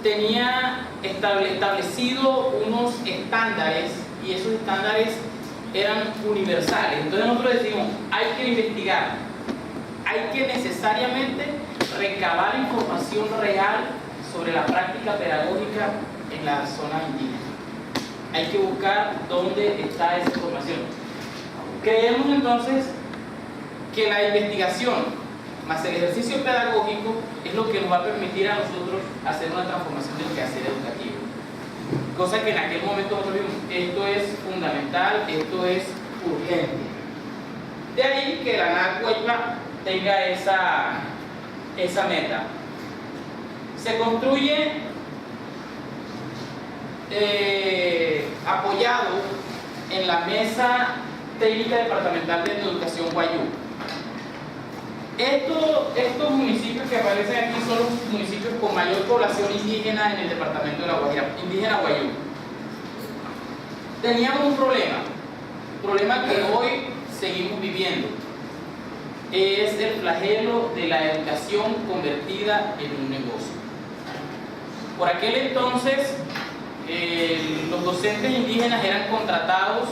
tenía establecido unos estándares, y esos estándares eran universales. Entonces nosotros decimos, hay que investigar, hay que necesariamente recabar información real sobre la práctica pedagógica en las zonas indígenas. Hay que buscar dónde está esa información. Creemos entonces que la investigación más el ejercicio pedagógico es lo que nos va a permitir a nosotros hacer una transformación del quehacer educativo. Cosa que en aquel momento nosotros vimos, esto es fundamental, esto es urgente. De ahí que la NACUEPA tenga esa meta. Se construye apoyado en la Mesa Técnica Departamental de Educación Wayuu. Estos municipios que aparecen aquí son los municipios con mayor población indígena en el departamento de La Guajira, indígena Wayuu. Teníamos un problema que hoy seguimos viviendo. Es el flagelo de la educación convertida en un negocio. Por aquel entonces, los docentes indígenas eran contratados,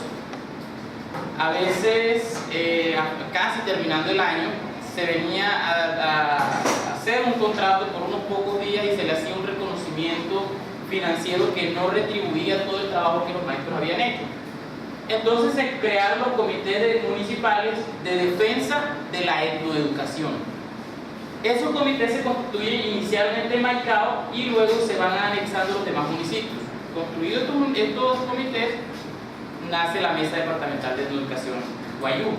a veces casi terminando el año, se venía a hacer un contrato por unos pocos días y se le hacía un reconocimiento financiero que no retribuía todo el trabajo que los maestros habían hecho. Entonces se crearon los comités municipales de defensa de la etnoeducación. Esos comités se constituyen inicialmente en Maicao y luego se van anexando los demás municipios. Construidos estos comités, nace la Mesa Departamental de Educación Wayuu,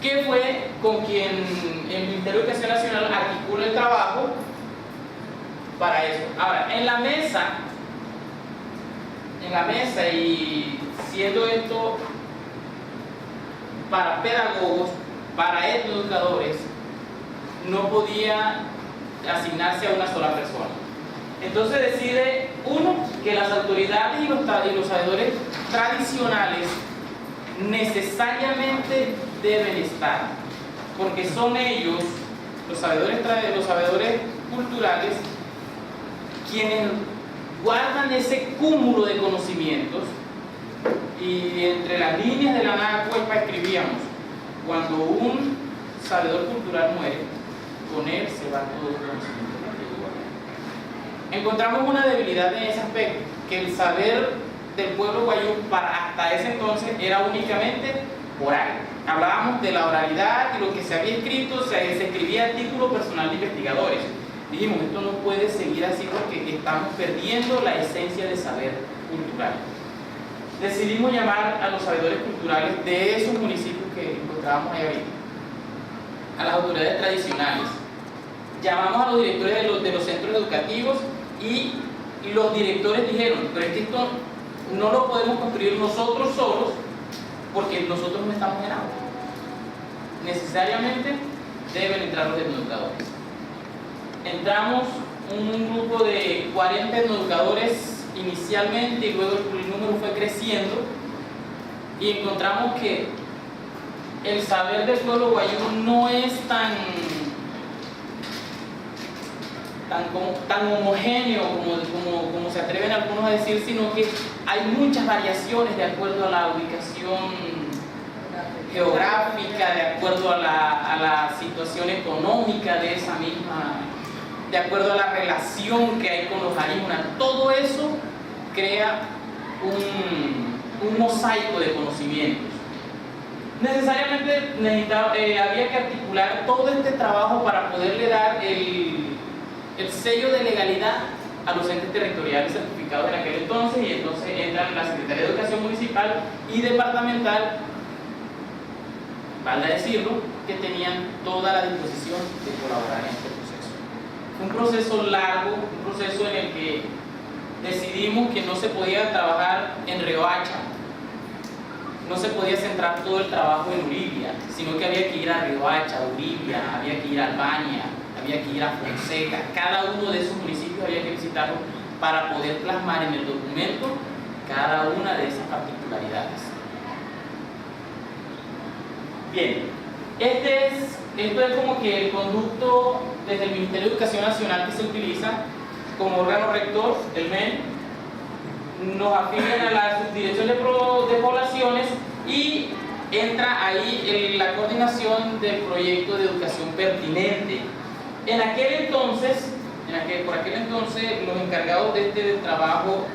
que fue con quien el Ministerio de Educación Nacional articula el trabajo para eso. Ahora, en la mesa y siendo esto para pedagogos, para etnoeducadores, no podía asignarse a una sola persona. Entonces decide uno que las autoridades y los sabedores tradicionales necesariamente deben estar, porque son ellos, los sabedores culturales, quienes guardan ese cúmulo de conocimientos. Y entre las líneas de la NACUEPA escribíamos: cuando un sabedor cultural muere, con él se va todo el conocimiento. Encontramos una debilidad en ese aspecto, que el saber del pueblo wayuu hasta ese entonces era únicamente oral. Hablábamos de la oralidad y lo que se había escrito, se escribía a título personal de investigadores. Dijimos, esto no puede seguir así porque estamos perdiendo la esencia del saber cultural. Decidimos llamar a los sabedores culturales de esos municipios que encontrábamos ahí ahorita, a las autoridades tradicionales. Llamamos a los directores de los centros educativos y los directores dijeron, pero es que esto no lo podemos construir nosotros solos porque nosotros no estamos en agua. Necesariamente deben entrar los etnoeducadores. Entramos un grupo de 40 etnoeducadores inicialmente y luego el número fue creciendo y encontramos que el saber del pueblo wayuu no es tan homogéneo como se atreven algunos a decir, sino que hay muchas variaciones de acuerdo a la ubicación geográfica, de acuerdo a la situación económica de esa misma, de acuerdo a la relación que hay con los arímunas. Todo eso crea un mosaico de conocimientos. Necesariamente había que articular todo este trabajo para poderle dar el sello de legalidad a los entes territoriales certificados en aquel entonces, y entonces entran la Secretaría de Educación Municipal y Departamental, vale decirlo, que tenían toda la disposición de colaborar en este proceso. Fue un proceso largo, un proceso en el que decidimos que no se podía trabajar en Riohacha, no se podía centrar todo el trabajo en Uribia, sino que había que ir a Riohacha, Uribia, había que ir a Albania, había que ir a Fonseca. Cada uno de esos municipios había que visitarlo para poder plasmar en el documento cada una de esas particularidades. Bien, esto es como que el conducto desde el Ministerio de Educación Nacional que se utiliza como órgano rector, el MEN, nos afilian a la subdirección de poblaciones y entra ahí la coordinación del proyecto de educación pertinente. En aquel entonces, por aquel entonces, los encargados de este trabajo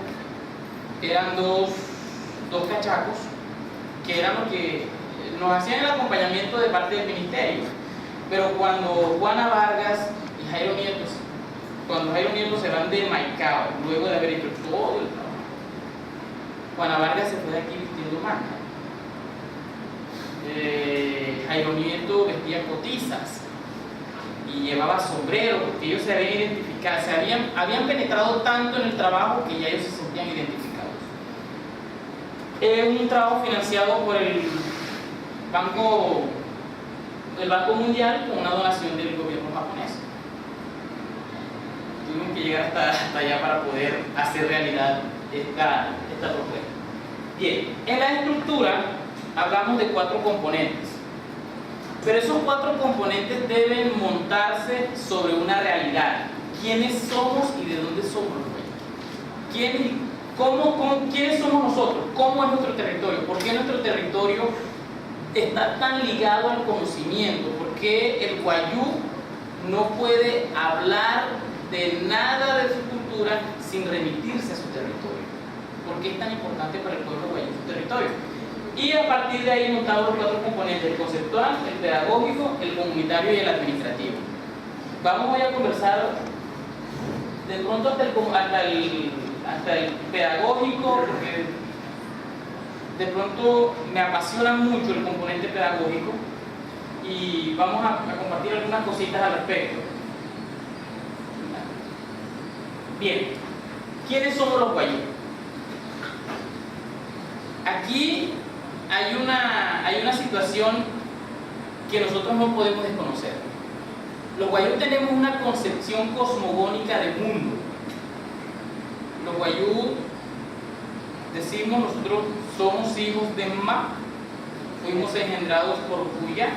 eran dos cachacos, que eran los que nos hacían el acompañamiento de parte del ministerio. Pero cuando Juana Vargas y Jairo Nieto, se van de Maicao, luego de haber hecho todo el trabajo, Juana Vargas se fue de aquí vistiendo manga. Jairo Nieto vestía cotizas y llevaba sombrero, porque ellos se habían identificado, habían penetrado tanto en el trabajo que ya ellos se sentían identificados. Es un trabajo financiado por el Banco Mundial con una donación del gobierno japonés. Tuvimos que llegar hasta allá para poder hacer realidad esta propuesta. Bien, en la estructura hablamos de 4 componentes, pero esos 4 componentes deben montarse sobre una realidad. ¿Quiénes somos y de dónde somos los dueños? ¿Quiénes somos nosotros? ¿Cómo es nuestro territorio? ¿Por qué nuestro territorio está tan ligado al conocimiento? ¿Por qué el guayú no puede hablar de nada de su cultura sin remitirse a su territorio? ¿Por qué es tan importante para el pueblo guayú su territorio? Y a partir de ahí montamos los 4 componentes: el conceptual, el pedagógico, el comunitario y el administrativo. Vamos hoy a conversar de pronto hasta el pedagógico, porque de pronto me apasiona mucho el componente pedagógico y vamos a compartir algunas cositas al respecto. Bien, ¿quiénes somos los guayú? Aquí hay una situación que nosotros no podemos desconocer. Los guayú tenemos una concepción cosmogónica del mundo. Los guayú decimos, nosotros somos hijos de Mma, fuimos engendrados por Cuyá,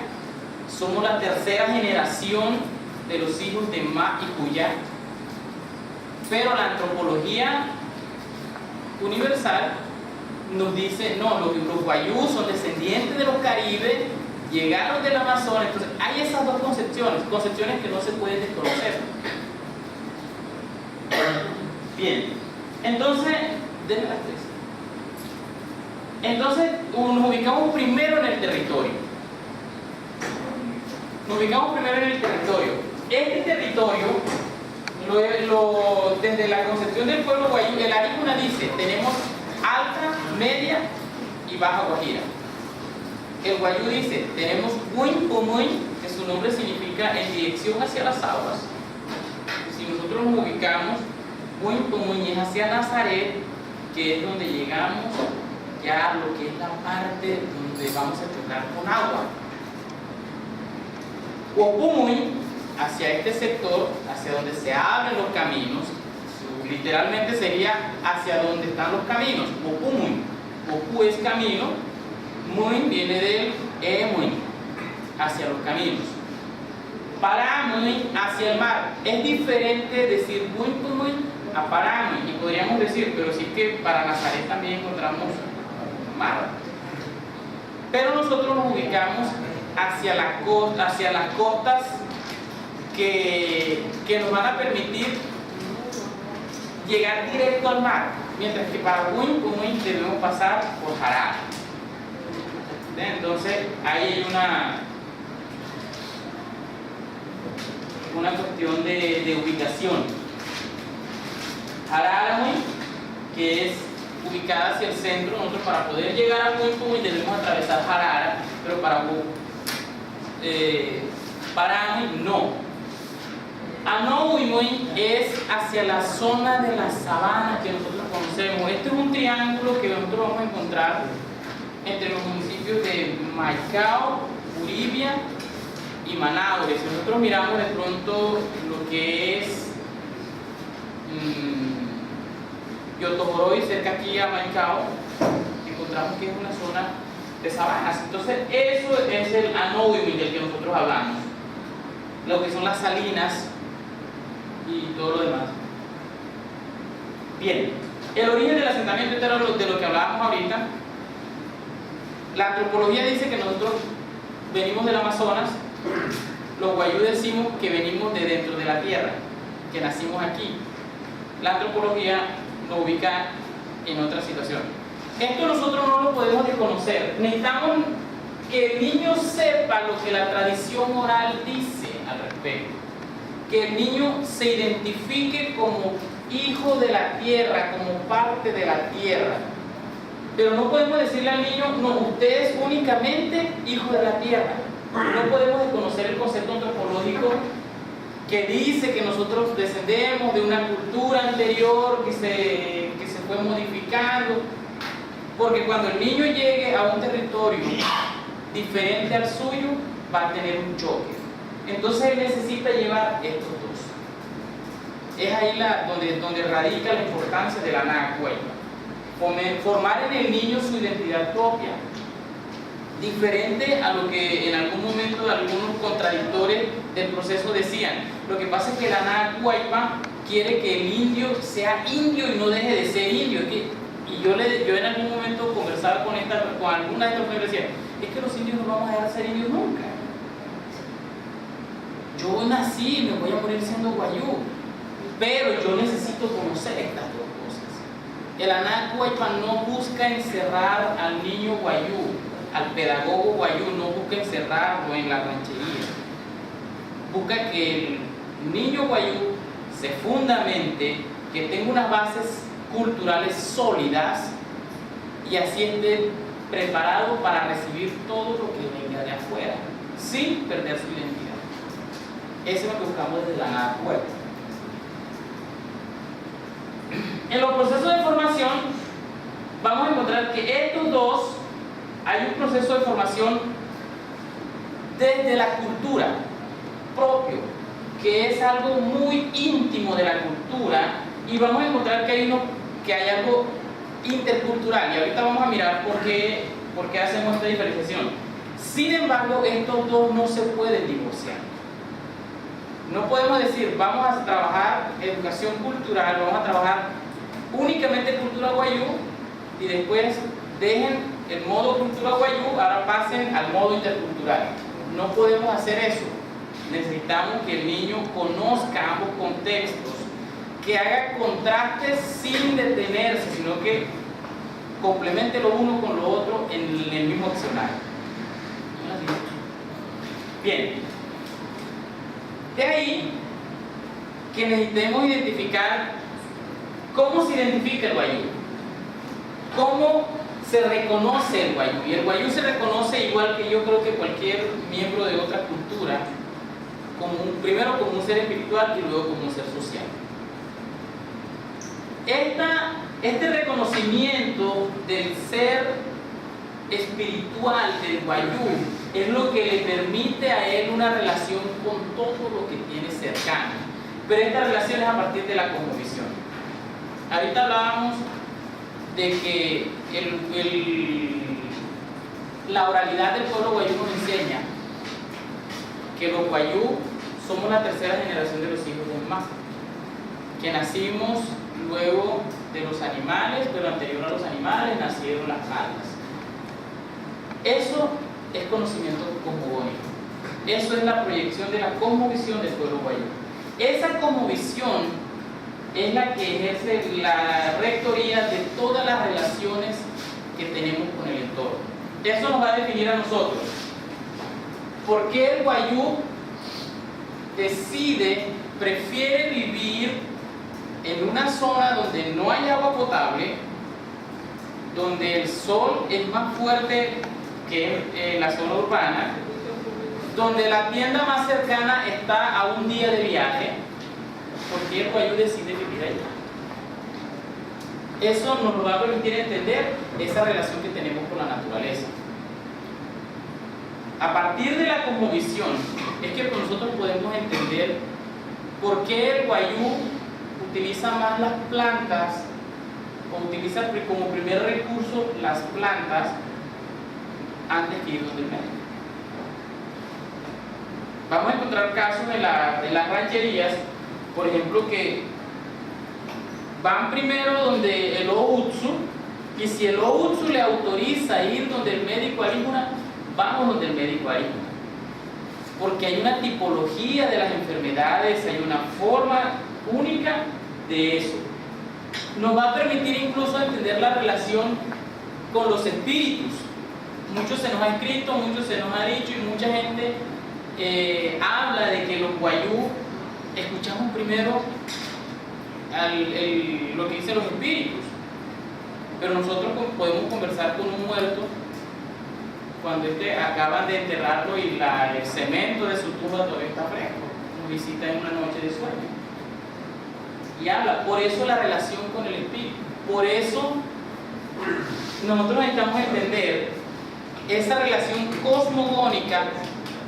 somos la 3ª generación de los hijos de Mma y Cuyá. Pero la antropología universal nos dice, no, los guayú son descendientes de los caribes, llegaron del Amazonas. Entonces hay esas 2 concepciones que no se pueden desconocer. Bien, entonces, denme las 3. Entonces nos ubicamos primero en el territorio. Este territorio, desde la concepción del pueblo guayú, el Arícuna dice, tenemos Alta, Media y Baja Guajira. El guayú dice, tenemos Buin Pumuy, que su nombre significa en dirección hacia las aguas. Si nosotros nos ubicamos, Buin Pumuy es hacia Nazaret, que es donde llegamos ya lo que es la parte donde vamos a chocar con agua. Opumuy, hacia este sector, hacia donde se abren los caminos, literalmente sería hacia donde están los caminos. Opumuy, Opu es camino, Muy viene del Emuy, hacia los caminos. Paramuy, hacia el mar. Es diferente decir Buin Pumuy a Paramuy, y podríamos decir, pero sí que para Nazaret también encontramos mar. Pero nosotros nos ubicamos hacia las costas que nos van a permitir llegar directo al mar, mientras que para Buin Pumuy debemos pasar por Jarara. Entonces ahí hay una cuestión de ubicación. Jarara, que es ubicada hacia el centro. Nosotros, para poder llegar a Buin Pumuy, debemos atravesar Jarara, pero para Paramuy no. Anohuimuy es hacia la zona de la sabana que nosotros conocemos. Este es un triángulo que nosotros vamos a encontrar entre los municipios de Maicao, Uribia y Manaure. Si nosotros miramos de pronto lo que es Yotojoroy, cerca aquí a Maicao, encontramos que es una zona de sabanas. Entonces eso es el Anohuimuy del que nosotros hablamos, lo que son las salinas y todo lo demás. Bien, el origen del asentamiento, esto era de lo que hablábamos ahorita. La antropología dice que nosotros venimos del Amazonas, los guayú decimos que venimos de dentro de la tierra, que nacimos aquí. La antropología lo ubica en otra situación. Esto nosotros no lo podemos desconocer. Necesitamos que el niño sepa lo que la tradición oral dice al respecto. Que el niño se identifique como hijo de la tierra, como parte de la tierra. Pero no podemos decirle al niño, no, usted es únicamente hijo de la tierra. No podemos desconocer el concepto antropológico que dice que nosotros descendemos de una cultura anterior que se fue modificando, porque cuando el niño llegue a un territorio diferente al suyo, va a tener un choque. Entonces él necesita llevar estos dos. Es ahí donde radica la importancia de la Nahuatl. Formar en el niño su identidad propia, diferente a lo que en algún momento algunos contradictores del proceso decían. Lo que pasa es que la Nahuatl quiere que el indio sea indio y no deje de ser indio. Y yo en algún momento conversaba con alguna de estas mujeres y decía, es que los indios no vamos a dejar de ser indios nunca. Yo nací y me voy a morir siendo guayú, pero yo necesito conocer estas dos cosas. El Nahuatl no busca encerrar al niño guayú, al pedagogo guayú, no busca encerrarlo en la ranchería. Busca que el niño guayú se fundamente, que tenga unas bases culturales sólidas y así esté preparado para recibir todo lo que venga de afuera, sin perder su identidad. Eso es lo que buscamos desde la Nahuatl. En los procesos de formación vamos a encontrar que estos dos, hay un proceso de formación desde la cultura propio, que es algo muy íntimo de la cultura, y vamos a encontrar que hay algo intercultural, y ahorita vamos a mirar por qué hacemos esta diferenciación. Sin embargo, estos dos no se pueden divorciar. No podemos decir, vamos a trabajar educación cultural, vamos a trabajar únicamente cultura guayú, y después dejen el modo cultura guayú, ahora pasen al modo intercultural. No podemos hacer eso. Necesitamos que el niño conozca ambos contextos, que haga contrastes sin detenerse, sino que complemente lo uno con lo otro en el mismo diccionario. Bien. De ahí que necesitemos identificar cómo se identifica el guayú, cómo se reconoce el guayú. Y el guayú se reconoce igual que yo creo que cualquier miembro de otra cultura, primero como un ser espiritual y luego como un ser social. Este reconocimiento del ser espiritual del guayú es lo que le permite a él una relación con todo lo que tiene cercano, pero esta relación es a partir de la cosmovisión. Ahorita hablábamos de que la oralidad del pueblo guayú nos enseña que los guayú somos la tercera generación de los hijos del Masa, que nacimos luego de los animales, pero anterior a los animales nacieron las algas. Eso es conocimiento cosmogónico. Eso es la proyección de la cosmovisión del pueblo guayú. Esa cosmovisión es la que ejerce la rectoría de todas las relaciones que tenemos con el entorno. Eso nos va a definir a nosotros. ¿Por qué el guayú prefiere vivir en una zona donde no hay agua potable, donde el sol es más fuerte que en la zona urbana, donde la tienda más cercana está a un día de viaje? Porque el guayú decide vivir allá. Eso nos va a permitir entender esa relación que tenemos con la naturaleza. A partir de la cosmovisión es que nosotros podemos entender por qué el guayú utiliza más las plantas, o utiliza como primer recurso las plantas antes que ir donde el médico. Vamos a encontrar casos en las rancherías, por ejemplo, que van primero donde el OUTSU, y si el OUTSU le autoriza ir donde el médico aríguna, vamos donde el médico aríguna. Porque hay una tipología de las enfermedades, hay una forma única de eso. Nos va a permitir incluso entender la relación con los espíritus. Mucho se nos ha escrito, mucho se nos ha dicho y mucha gente habla de que los guayú escuchamos primero lo que dicen los espíritus, pero nosotros podemos conversar con un muerto cuando acaban de enterrarlo y el cemento de su tumba todavía está fresco, nos visita en una noche de sueño y habla. Por eso la relación con el espíritu, por eso nosotros necesitamos entender esa relación cosmogónica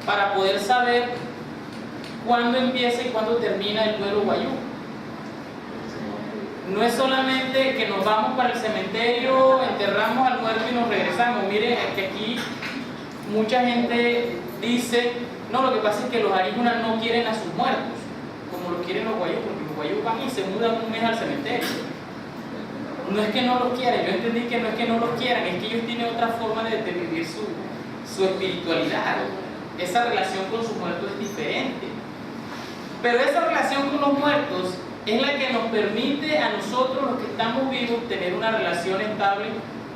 para poder saber cuándo empieza y cuándo termina el duelo guayú. No es solamente que nos vamos para el cementerio, enterramos al muerto y nos regresamos. Miren, es que aquí mucha gente dice, no, lo que pasa es que los arígunas no quieren a sus muertos, como lo quieren los guayú, porque los guayú van y se mudan un mes al cementerio. No es que no los quieran, yo entendí que no es que no los quieran, es que ellos tienen otra forma de vivir su espiritualidad. Esa relación con sus muertos es diferente. Pero esa relación con los muertos es la que nos permite a nosotros, los que estamos vivos, tener una relación estable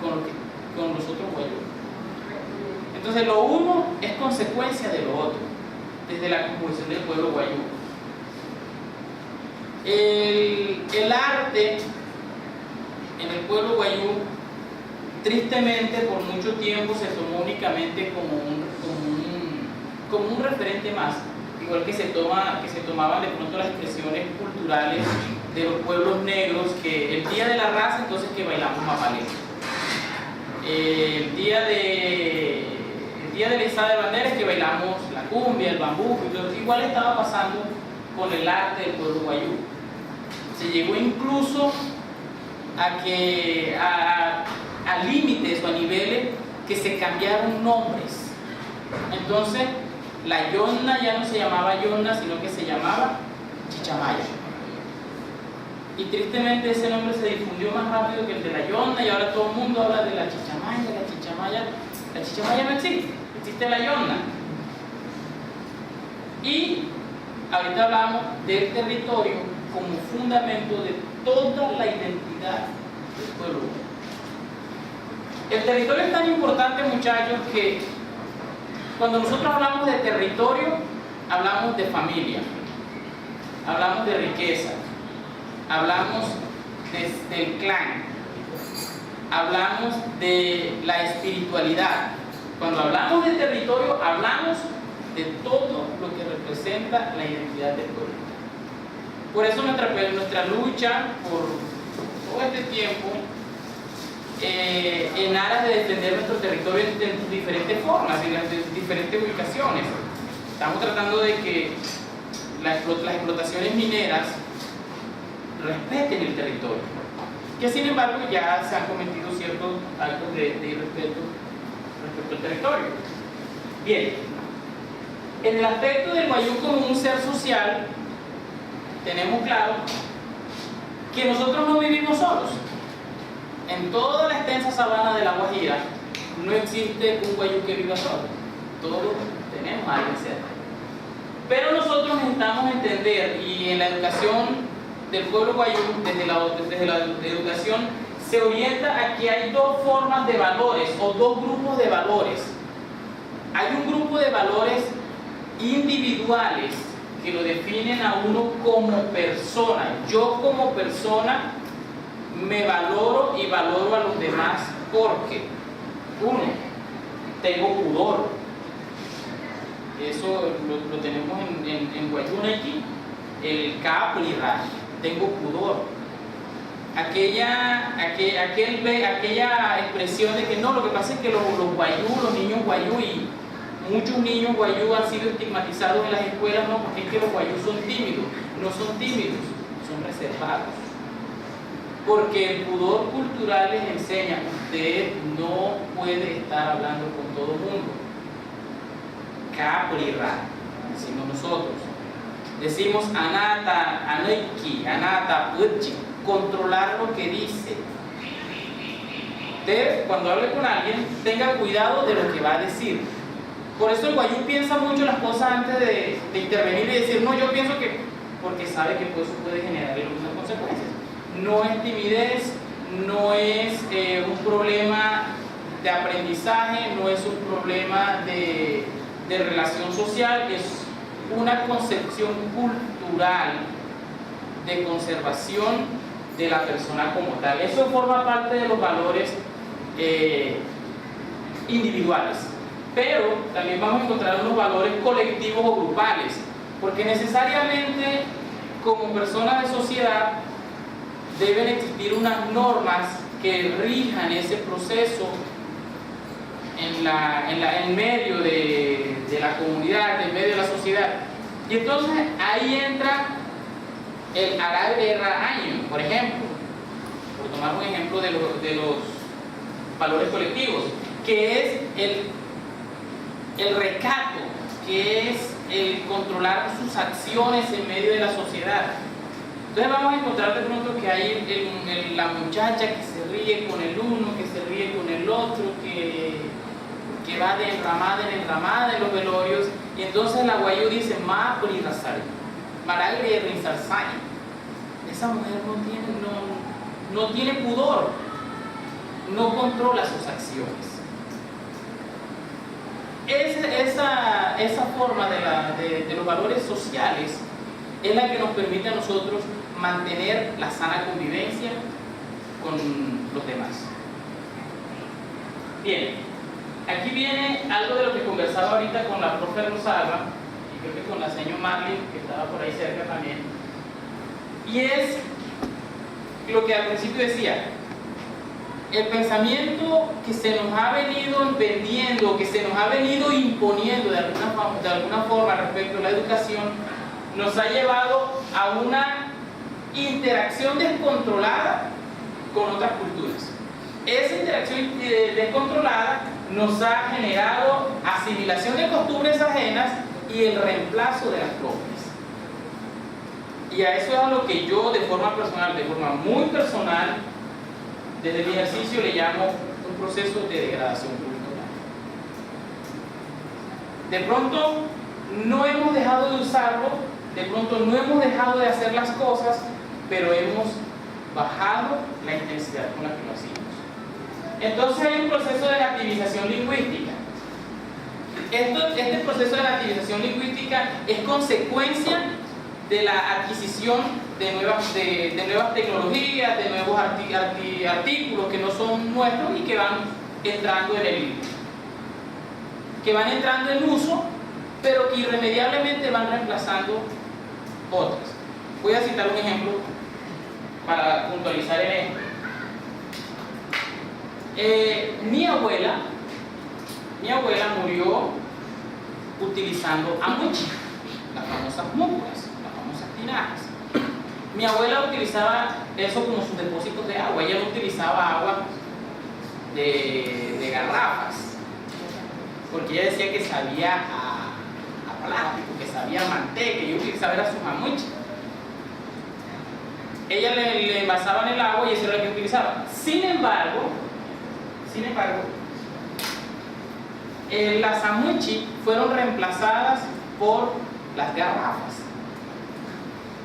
con los otros guayú. Entonces lo uno es consecuencia de lo otro, desde la composición del pueblo guayú. El arte en el pueblo guayú, tristemente por mucho tiempo se tomó únicamente como un referente más, igual que se tomaban de pronto las expresiones culturales de los pueblos negros, que el día de la raza, entonces que bailamos mapalé, el día de la izada de banderas, que bailamos la cumbia, el bambú. Igual estaba pasando con el arte del pueblo guayú. Se llegó incluso a límites o a niveles que se cambiaron nombres. Entonces la yonna ya no se llamaba yonna, sino que se llamaba chichamaya, y tristemente ese nombre se difundió más rápido que el de la yonna, y ahora todo el mundo habla de la chichamaya. La chichamaya no existe la yonna. Y ahorita hablamos del territorio como fundamento de toda la identidad del pueblo. El territorio es tan importante, muchachos, que cuando nosotros hablamos de territorio, hablamos de familia, hablamos de riqueza, hablamos del clan, hablamos de la espiritualidad. Cuando hablamos de territorio, hablamos de todo lo que representa la identidad del pueblo. Por eso nuestra lucha por todo este tiempo en aras de defender nuestro territorio de diferentes formas y de diferentes ubicaciones. Estamos tratando de que las explotaciones mineras respeten el territorio, que sin embargo ya se han cometido ciertos actos de irrespeto respecto al territorio. Bien, en el aspecto del guayú como un ser social, tenemos claro que nosotros no vivimos solos. En toda la extensa sabana de La Guajira no existe un guayú que viva solo. Todos tenemos a alguien cerca. Pero nosotros necesitamos entender, y en la educación del pueblo guayú, desde la educación, se orienta a que hay dos formas de valores o dos grupos de valores. Hay un grupo de valores individuales que lo definen a uno como persona. Yo como persona me valoro y valoro a los demás porque, uno, tengo pudor. Eso lo tenemos en guayú aquí, el caprira, tengo pudor. Aquella expresión de que no, lo que pasa es que los guayú, los niños guayú, y muchos niños guayú han sido estigmatizados en las escuelas, no, porque es que los guayú son tímidos. No son tímidos, son reservados. Porque el pudor cultural les enseña, usted no puede estar hablando con todo el mundo. Caprira, decimos nosotros. Decimos anata, anoiki, anata, puchi. controlar lo que dice. Usted, cuando hable con alguien, tenga cuidado de lo que va a decir. Por eso el guayú piensa mucho las cosas antes de intervenir y decir, no, yo pienso que, porque sabe que eso puede generar algunas consecuencias. No es timidez, no es un problema de aprendizaje, no es un problema de relación social, es una concepción cultural de conservación de la persona como tal. Eso forma parte de los valores individuales, pero también vamos a encontrar unos valores colectivos o grupales, porque necesariamente como personas de sociedad deben existir unas normas que rijan ese proceso en medio de la comunidad, en medio de la sociedad. Y entonces ahí entra el Arab-Año, por ejemplo, por tomar un ejemplo de los valores colectivos, que es el recato, que es el controlar sus acciones en medio de la sociedad. Entonces vamos a encontrar de pronto que hay la muchacha que se ríe con el uno, que se ríe con el otro, que va de enramada en enramada en los velorios, y entonces la guayú dice, ma prirasari, maragre rinsarsai. Esa mujer no tiene pudor, no controla sus acciones. Esa forma de los valores sociales es la que nos permite a nosotros mantener la sana convivencia con los demás. Bien, aquí viene algo de lo que conversaba ahorita con la profe Rosalba, y creo que con la señora Marley, que estaba por ahí cerca también, y es lo que al principio decía, el pensamiento que se nos ha venido vendiendo, que se nos ha venido imponiendo de alguna forma respecto a la educación, nos ha llevado a una interacción descontrolada con otras culturas. Esa interacción descontrolada nos ha generado asimilación de costumbres ajenas y el reemplazo de las propias. Y a eso es a lo que yo de forma personal, de forma muy personal, desde mi ejercicio le llamo un proceso de degradación cultural. De pronto no hemos dejado de usarlo, de pronto no hemos dejado de hacer las cosas, pero hemos bajado la intensidad con la que lo hacemos. Entonces hay un proceso de nativización lingüística. Este proceso de nativización lingüística es consecuencia de la adquisición de nuevas tecnologías, de nuevos artículos que no son nuestros y que van entrando en uso, pero que irremediablemente van reemplazando otras. Voy a citar un ejemplo para puntualizar en esto. Mi abuela murió utilizando amuchi, las famosas músculas, las famosas tinajas. Mi abuela utilizaba eso como sus depósitos de agua. Ella no utilizaba agua de garrafas, porque ella decía que sabía a plástico, que sabía a manteca, y yo utilizaba era su amuchi. Ella le envasaban el agua y eso era lo que utilizaba. Sin embargo, las amuchi fueron reemplazadas por las garrafas.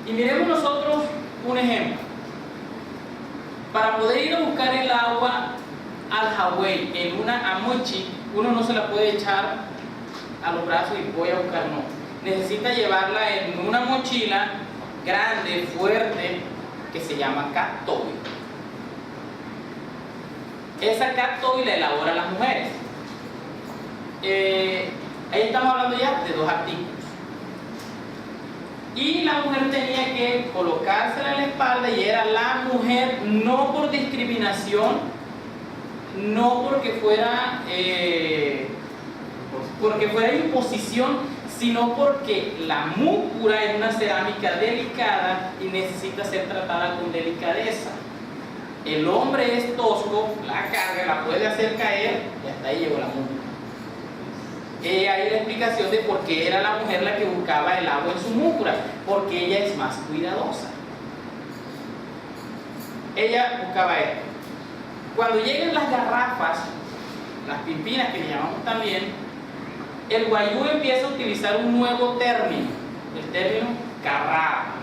Y miremos nosotros un ejemplo. Para poder ir a buscar el agua al Hawái en una amuchi, uno no se la puede echar a los brazos y voy a buscar, no. Necesita llevarla en una mochila grande, fuerte, que se llama cattoy. Esa cattoy la elaboran las mujeres. Ahí estamos hablando ya de dos artículos. Y la mujer tenía que colocársela en la espalda y era la mujer, no por discriminación, no porque fuera imposición, sino porque la múcura es una cerámica delicada y necesita ser tratada con delicadeza. El hombre es tosco, la carga, la puede hacer caer y hasta ahí llegó la múcura. Hay la explicación de por qué era la mujer la que buscaba el agua en su múcura, porque ella es más cuidadosa. ella buscaba esto. Cuando llegan las garrafas, las pimpinas que le llamamos también, el guayú empieza a utilizar un nuevo término, el término garrafa.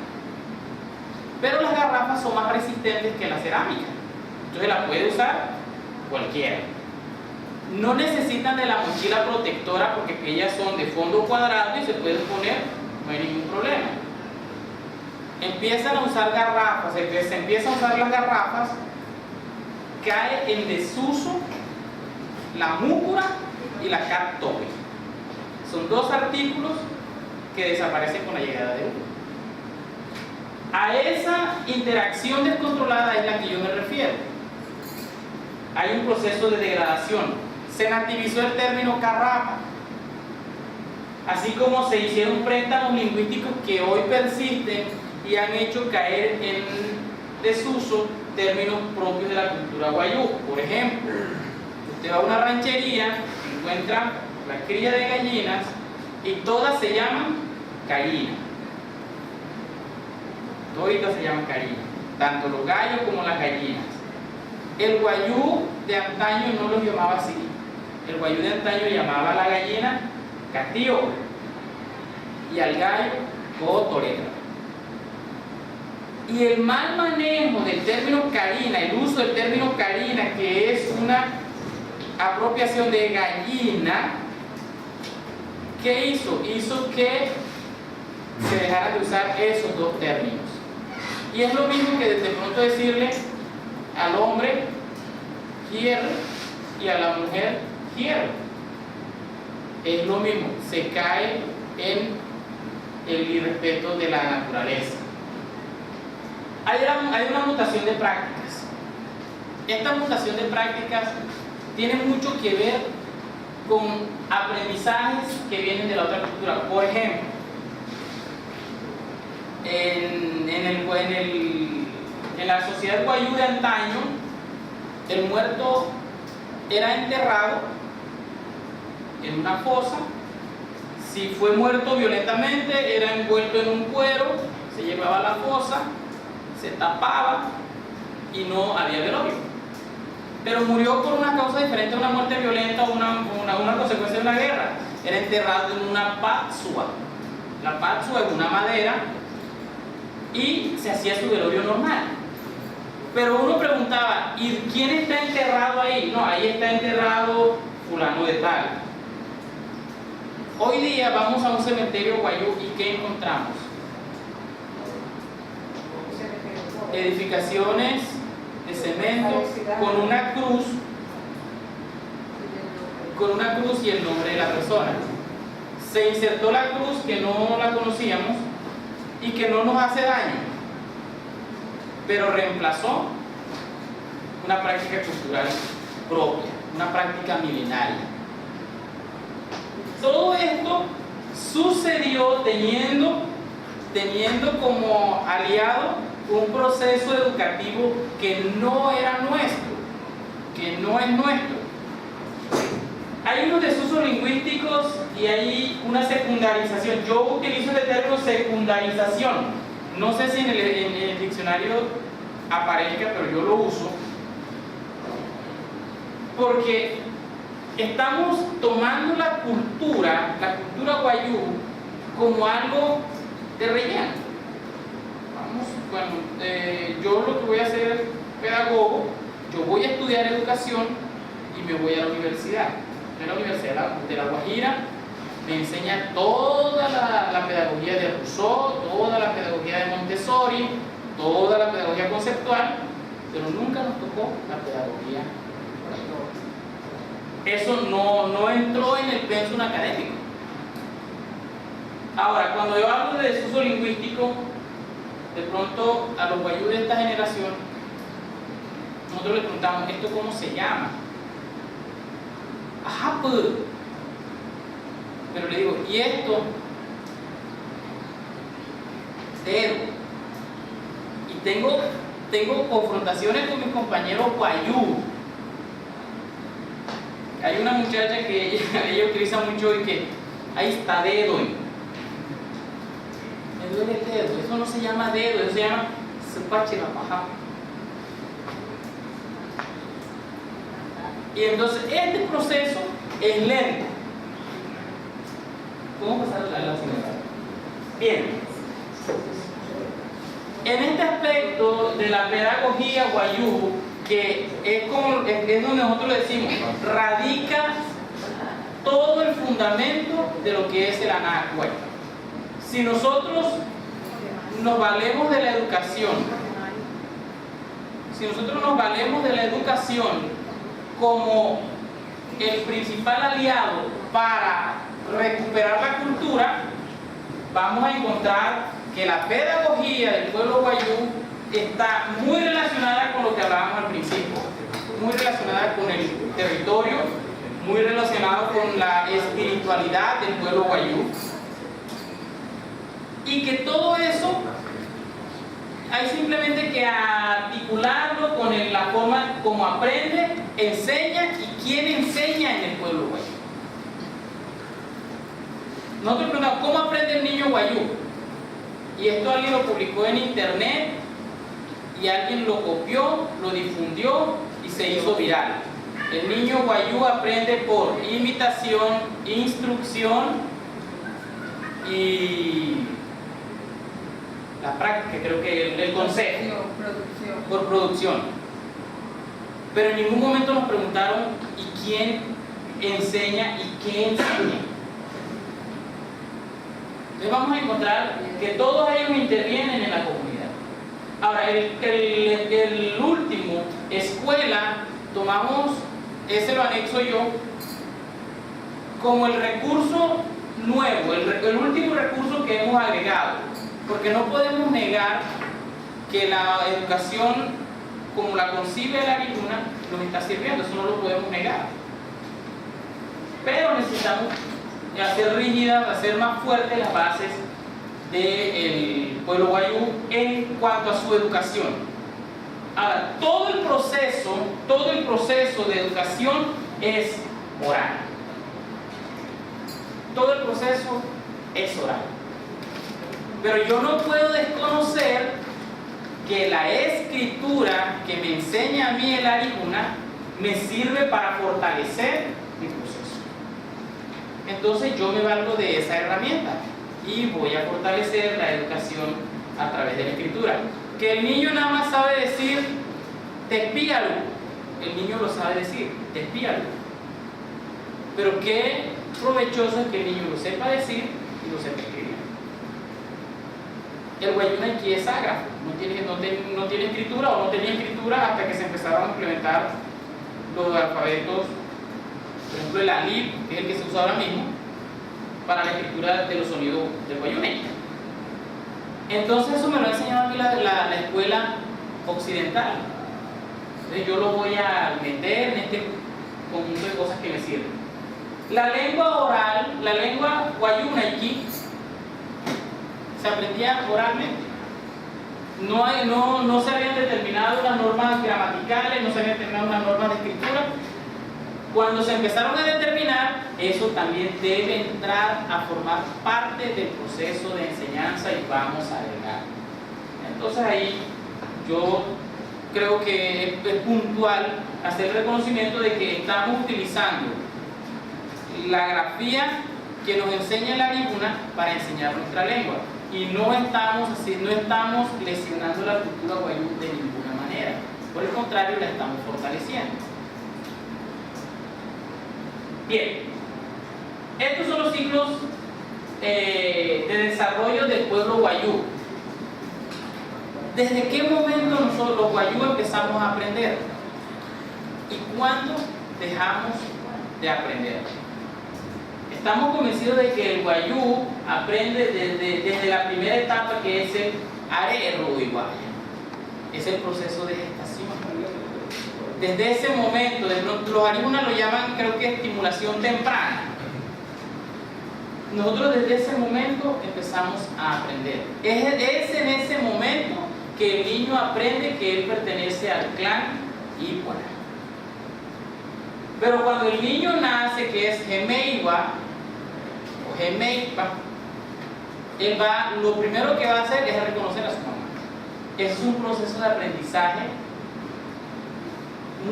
Pero las garrafas son más resistentes que la cerámica, entonces la puede usar cualquiera. No necesitan de la mochila protectora porque ellas son de fondo cuadrado y se pueden poner, no hay ningún problema. Empiezan a usar garrafas, se empiezan a usar las garrafas, cae en desuso la múcura y la cap tope. Son dos artículos que desaparecen con la llegada de uno. A esa interacción descontrolada es la que yo me refiero. Hay un proceso de degradación. Se nativizó el término carrapa, así como se hicieron préstamos lingüísticos que hoy persisten y han hecho caer en desuso términos propios de la cultura guayú. Por ejemplo, usted va a una ranchería, encuentra la cría de gallinas y todas se llaman gallina. Toditas se llaman gallina, tanto los gallos como las gallinas. El guayú de antaño no los llamaba así. El guayú de antaño llamaba a la gallina catío y al gallo cotorera. Y el mal manejo del término carina, el uso del término carina, que es una apropiación de gallina, ¿qué hizo? Hizo que se dejara de usar esos dos términos. Y es lo mismo que de pronto decirle al hombre quiere y a la mujer quiero. Es lo mismo, se cae en el irrespeto de la naturaleza. Hay una mutación de prácticas. Esta mutación de prácticas tiene mucho que ver con aprendizajes que vienen de la otra cultura. Por ejemplo, en la sociedad guayú de antaño, el muerto era enterrado en una fosa. Si fue muerto violentamente, era envuelto en un cuero, se llevaba a la fosa, se tapaba y no había velorio. Pero murió por una causa diferente a una muerte violenta o una consecuencia de una guerra. Era enterrado en una patsua. La patsua es una madera y se hacía su velorio normal. Pero uno preguntaba, ¿y quién está enterrado ahí? No, ahí está enterrado fulano de tal. Hoy día vamos a un cementerio guayú y ¿qué encontramos? Edificaciones de cemento con una cruz y el nombre de la persona. Se insertó la cruz que no la conocíamos y que no nos hace daño, pero reemplazó una práctica cultural propia, una práctica milenaria. Todo esto sucedió teniendo como aliado un proceso educativo que no era nuestro, que no es nuestro. Hay unos desusos lingüísticos y hay una secundarización. Yo utilizo el término secundarización. No sé si en el diccionario aparezca, pero yo lo uso. Porque estamos tomando la cultura guayú, como algo de relleno. Yo lo que voy a hacer es pedagogo, yo voy a estudiar educación y me voy a la universidad. En la Universidad de La Guajira me enseña toda la pedagogía de Rousseau, toda la pedagogía de Montessori, toda la pedagogía conceptual, pero nunca nos tocó la pedagogía. Eso no entró en el pensum académico. Ahora, cuando yo hablo de desuso lingüístico, de pronto a los guayú de esta generación, nosotros le preguntamos, ¿esto cómo se llama? Ajá, pues. Pero le digo, ¿y esto? Dedo. Y tengo confrontaciones con mis compañeros guayú. Hay una muchacha que ella utiliza mucho y que ahí está dedo. Me duele el dedo. Eso no se llama dedo, eso se llama sepache la paja. Y entonces este proceso es lento. ¿Cómo pasar a la siguiente? Bien. En este aspecto de la pedagogía Wayuu, que es donde nosotros le decimos, radica todo el fundamento de lo que es el Anahuac. Si nosotros nos valemos de la educación, como el principal aliado para recuperar la cultura, vamos a encontrar que la pedagogía del pueblo Wayuu está muy relacionada con lo que hablábamos al principio, muy relacionada con el territorio, muy relacionado con la espiritualidad del pueblo Wayuu, y que todo eso hay simplemente que articularlo con la forma como aprende, enseña y quién enseña en el pueblo Wayuu. Nosotros preguntamos, ¿cómo aprende el niño Wayuu? Y esto alguien lo publicó en internet y alguien lo copió, lo difundió y se hizo viral. El niño Wayuu aprende por imitación, instrucción y la práctica, creo que el consejo, por producción. Pero en ningún momento nos preguntaron ¿y quién enseña y qué enseña? Entonces vamos a encontrar que todos ellos intervienen en la comunidad. Ahora, el último, escuela, tomamos, ese lo anexo yo, como el recurso nuevo, el último recurso que hemos agregado, porque no podemos negar que la educación, como la concibe la Laguna, nos está sirviendo, eso no lo podemos negar. Pero necesitamos hacer rígidas, hacer más fuertes las bases del pueblo Wayuu en cuanto a su educación. Ahora, todo el proceso de educación es oral. Todo el proceso es oral. Pero yo no puedo desconocer que la escritura que me enseña a mí el Ariguna me sirve para fortalecer mi proceso. Entonces yo me valgo de esa herramienta y voy a fortalecer la educación a través de la escritura. Que el niño nada más sabe decir tespíalo, el niño lo sabe decir, tespíalo. Pero qué provechoso es que el niño lo sepa decir y lo sepa escribir. El Wayuu aquí es ágrafo, no tiene escritura o no tenía escritura hasta que se empezaron a implementar los alfabetos, por ejemplo el alif, que es el que se usa ahora mismo, para la escritura de los sonidos del Wayuu. Entonces eso me lo ha enseñado a mí la escuela occidental. Entonces yo lo voy a meter en este conjunto de cosas que me sirven. La lengua oral, la lengua Wayuu se aprendía oralmente. No se habían determinado las normas gramaticales, no se habían determinado las normas de escritura. Cuando se empezaron a determinar, eso también debe entrar a formar parte del proceso de enseñanza y vamos a agregar. Entonces ahí yo creo que es puntual hacer el reconocimiento de que estamos utilizando la grafía que nos enseña la Laguna para enseñar nuestra lengua y no estamos lesionando la cultura Wayuu de ninguna manera, por el contrario la estamos fortaleciendo. Bien, estos son los ciclos de desarrollo del pueblo Wayuu. ¿Desde qué momento nosotros los Wayuu empezamos a aprender? ¿Y cuándo dejamos de aprender? Estamos convencidos de que el Wayuu aprende desde la primera etapa, que es el arero iguaya. Es el proceso de gestación. Desde ese momento, los Ariguna lo llaman, creo que estimulación temprana. Nosotros desde ese momento empezamos a aprender. Es en ese momento que el niño aprende que él pertenece al clan Ipuana. Pero cuando el niño nace, que es Gemeiwa o Gemeipa, lo primero que va a hacer es reconocer a su mamá. Es un proceso de aprendizaje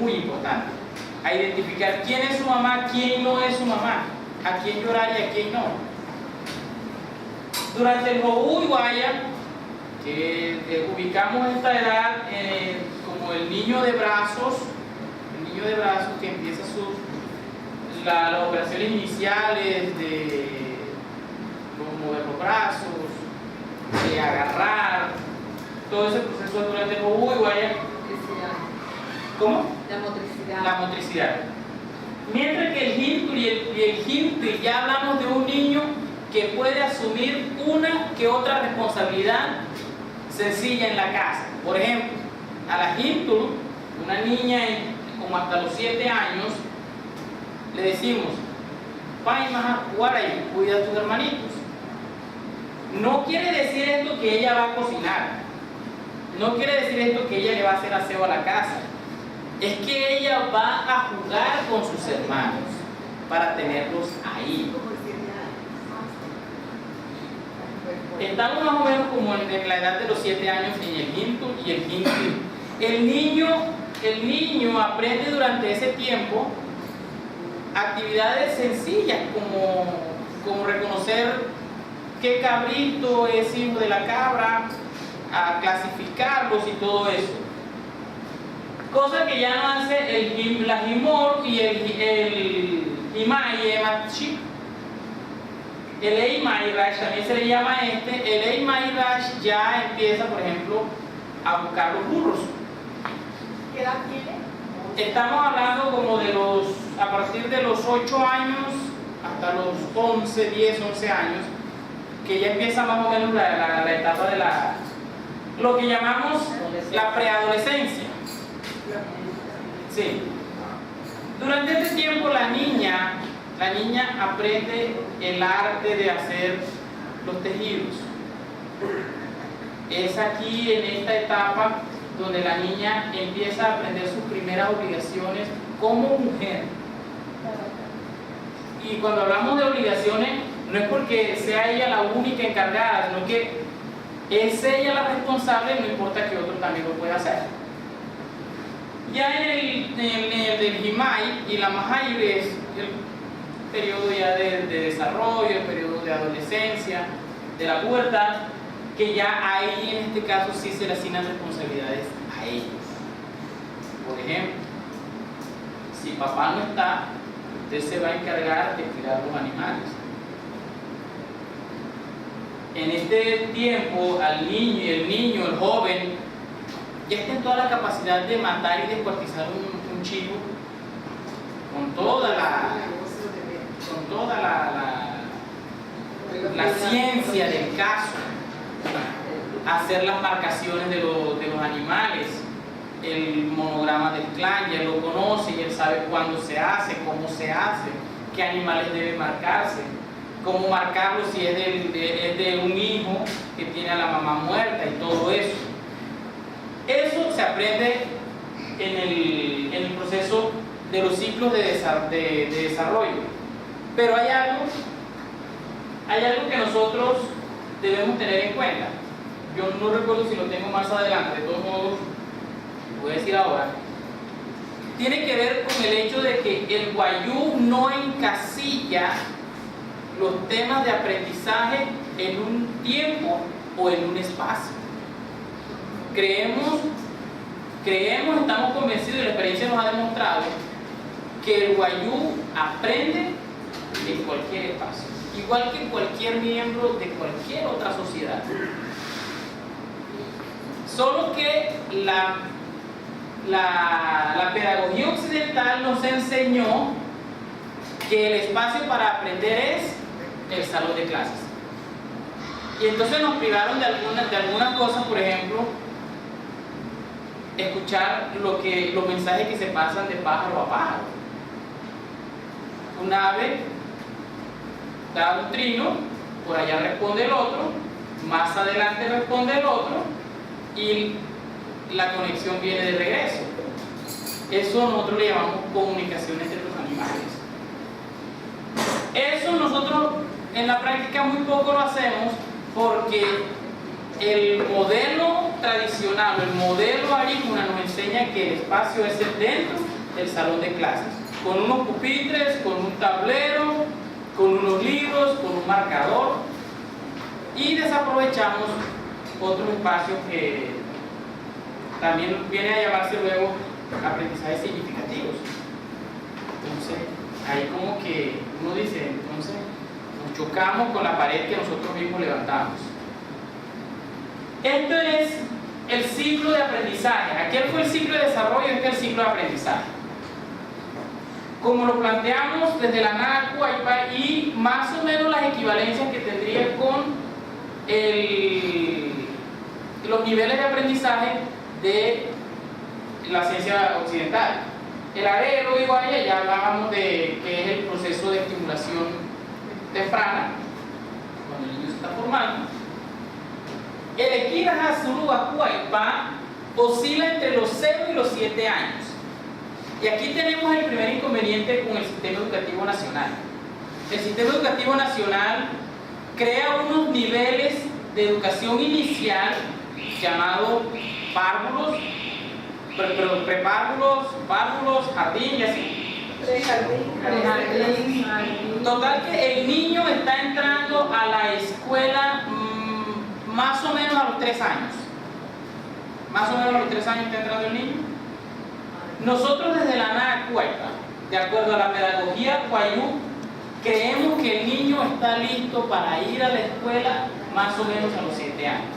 muy importante. a identificar quién es su mamá, quién no es su mamá, a quién llorar y a quién no. Durante el Jobú y Guaya, que ubicamos esta edad como el niño de brazos que empieza las operaciones iniciales de mover los brazos, de agarrar, todo ese proceso durante el Jobú y Guaya. ¿Cómo? La motricidad. Mientras que el Hintul y el Hintul, ya hablamos de un niño que puede asumir una que otra responsabilidad sencilla en la casa. Por ejemplo, a la Hintul, una niña como hasta los 7 años, le decimos, cuida a tus hermanitos. No quiere decir esto que ella va a cocinar, no quiere decir esto que ella le va a hacer aseo a la casa. Es que ella va a jugar con sus hermanos para tenerlos ahí. Estamos más o menos como en la edad de los 7 años en el Hintul y el Hintul. El niño aprende durante ese tiempo actividades sencillas como reconocer qué cabrito es hijo de la cabra, a clasificarlos y todo eso. Cosa que ya no hace la Himor y el Imai Emachi. El Eimai Rash también se le llama el Eimai Rash ya empieza, por ejemplo, a buscar los burros. ¿Qué edad tiene? Estamos hablando como a partir de los 8 años hasta los 11, 10, 11 años, que ya empieza más o menos la etapa de lo que llamamos la preadolescencia. Sí. Durante este tiempo la niña aprende el arte de hacer los tejidos. Es aquí en esta etapa donde la niña empieza a aprender sus primeras obligaciones como mujer. Y cuando hablamos de obligaciones, no es porque sea ella la única encargada, sino que es ella la responsable, no importa que otro también lo pueda hacer. Ya en el del Himai y la Mahayur es el periodo ya de desarrollo, el periodo de adolescencia, de la pubertad, que ya ahí en este caso sí se le asignan responsabilidades a ellos. Por ejemplo, si papá no está, usted se va a encargar de cuidar los animales. En este tiempo, el joven, ya tiene toda la capacidad de matar y descuartizar un chivo con toda la ciencia del caso, hacer las marcaciones de los animales, el monograma del clan, ya lo conoce y él sabe cuándo se hace, cómo se hace, qué animales deben marcarse, cómo marcarlo si es de un hijo que tiene a la mamá muerta y todo eso. Eso se aprende en el proceso de los ciclos de desarrollo. Pero hay algo que nosotros debemos tener en cuenta. Yo no recuerdo si lo tengo más adelante, de todos modos, lo voy a decir ahora. Tiene que ver con el hecho de que el Wayuu no encasilla los temas de aprendizaje en un tiempo o en un espacio. Creemos, estamos convencidos y la experiencia nos ha demostrado que el Wayuu aprende en cualquier espacio, igual que cualquier miembro de cualquier otra sociedad. Solo que la pedagogía occidental nos enseñó que el espacio para aprender es el salón de clases. Y entonces nos privaron de algunas cosas, por ejemplo, escuchar los mensajes que se pasan de pájaro a pájaro. Un ave da un trino, por allá responde el otro, más adelante responde el otro y la conexión viene de regreso. Eso nosotros le llamamos comunicación entre los animales. Eso nosotros en la práctica muy poco lo hacemos porque el modelo tradicional, el modelo arícola nos enseña que el espacio es el dentro el salón de clases, con unos pupitres, con un tablero, con unos libros, con un marcador, y desaprovechamos otros espacios que también viene a llamarse luego aprendizajes significativos. Entonces, ahí como que uno dice, entonces nos chocamos con la pared que nosotros mismos levantamos. Esto es el ciclo de aprendizaje. Aquel fue el ciclo de desarrollo, este es el ciclo de aprendizaje. Como lo planteamos desde la NACUA y más o menos las equivalencias que tendría con los niveles de aprendizaje de la ciencia occidental. El área de Guaya, ya hablábamos de que es el proceso de estimulación temprana, cuando el niño se está formando. El Ekira Zurúa Cuaipá oscila entre los 0 y los 7 años. Y aquí tenemos el primer inconveniente con el sistema educativo nacional. El sistema educativo nacional crea unos niveles de educación inicial llamados párvulos, prepárvulos, párvulos, jardín y así. Total que el niño está entrando a la escuela más o menos a los 3 años. Más o menos a los 3 años está entrando el niño. Nosotros desde la NACUA, de acuerdo a la pedagogía Guayú, creemos que el niño está listo para ir a la escuela más o menos a los 7 años.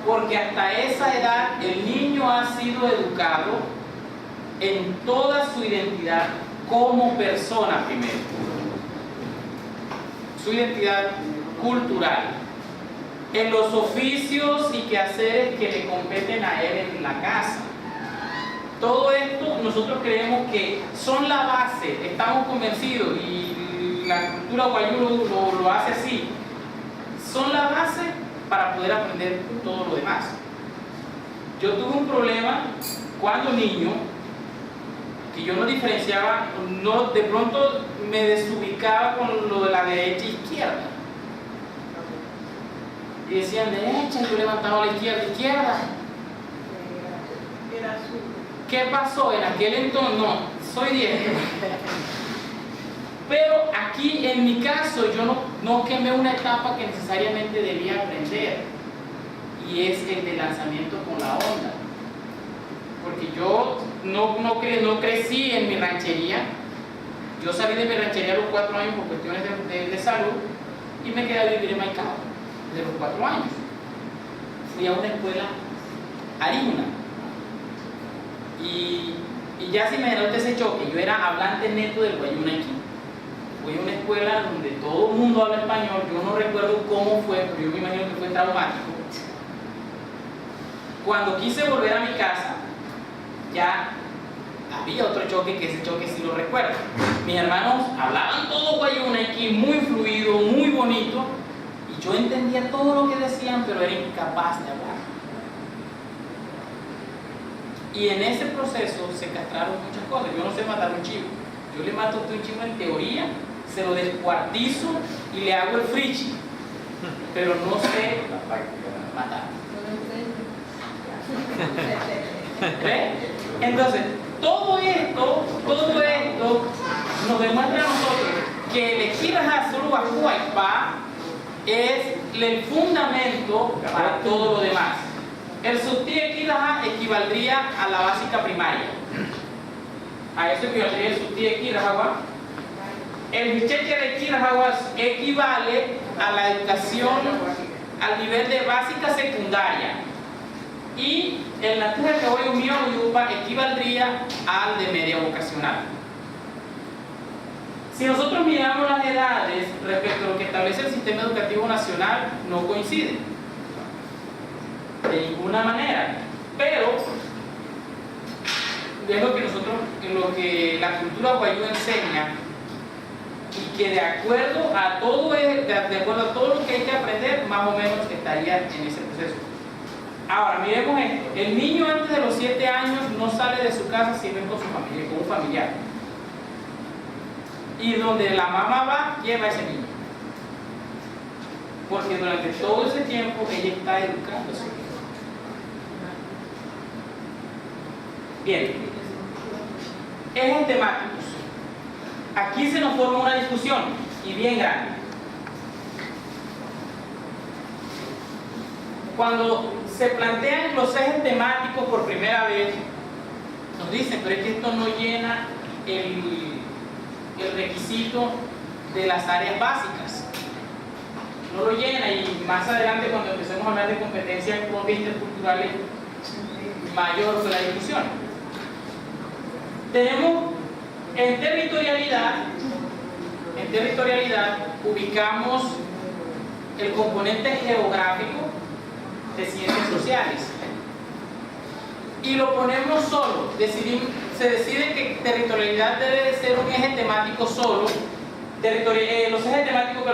Porque hasta esa edad el niño ha sido educado en toda su identidad como persona primero. Su identidad cultural, en los oficios y quehaceres que le competen a él en la casa. Todo esto nosotros creemos que son la base, estamos convencidos, y la cultura guayú lo hace así, son la base para poder aprender todo lo demás. Yo tuve un problema cuando niño, que yo no diferenciaba, de pronto me desubicaba con lo de la derecha e izquierda. Y decían derecha, y yo levantaba a la izquierda, izquierda. Era azul. ¿Qué pasó? En aquel entonces, no, soy diestro. Pero aquí, en mi caso, yo no quemé una etapa que necesariamente debía aprender. Y es el de lanzamiento con la onda. Porque yo no crecí en mi ranchería. Yo salí de mi ranchería a los 4 años por cuestiones de salud y me quedé a vivir en Maicao desde los 4 años. Fui a una escuela aríguna. Y ya si me denota ese choque, yo era hablante neto del guayuna aquí. Fui a una escuela donde todo el mundo habla español. Yo no recuerdo cómo fue, pero yo me imagino que fue traumático. Cuando quise volver a mi casa, ya había otro choque, que ese choque sí lo recuerdo. Mis hermanos hablaban todo guayuna aquí, muy fluido, muy bonito, y yo entendía todo lo que decían, pero era incapaz de hablar. Y en ese proceso se castraron muchas cosas. Yo no sé matar un chivo. Yo le mato a usted un chivo en teoría, se lo descuartizo y le hago el frichi, pero no sé matar. ¿Ve? Entonces, todo esto nos demuestra a nosotros que el Ekira Zurúa Cuaipá es el fundamento para todo lo demás. El Sutí Ekira equivaldría a la básica primaria. A eso equivaldría el Sutí Ekira. El Hicheche Ekira equivale a la educación al nivel de básica secundaria. Y el Natuja que hoy unió Uyupa equivaldría al de media vocacional. Si nosotros miramos las edades respecto a lo que establece el sistema educativo nacional, no coinciden de ninguna manera, pero es lo que nosotros, lo que la cultura guayú enseña, y que de acuerdo a todo lo que hay que aprender, más o menos estaría en ese proceso. Ahora, miremos esto. El niño antes de los 7 años no sale de su casa si no es con su familia, con un familiar. Y donde la mamá va, lleva a ese niño. Porque durante todo ese tiempo ella está educando a su hijo. Bien, Ejes temáticos. Aquí se nos forma una discusión, y bien grande. Cuando se plantean los ejes temáticos por primera vez, nos dicen, pero es que esto no llena el requisito de las áreas básicas. No lo llena, y más adelante, cuando empecemos a hablar de competencias interculturales, mayor fue la discusión. Tenemos en territorialidad ubicamos el componente geográfico de ciencias sociales y lo ponemos solo. Se decide que territorialidad debe de ser un eje temático solo. Los ejes temáticos,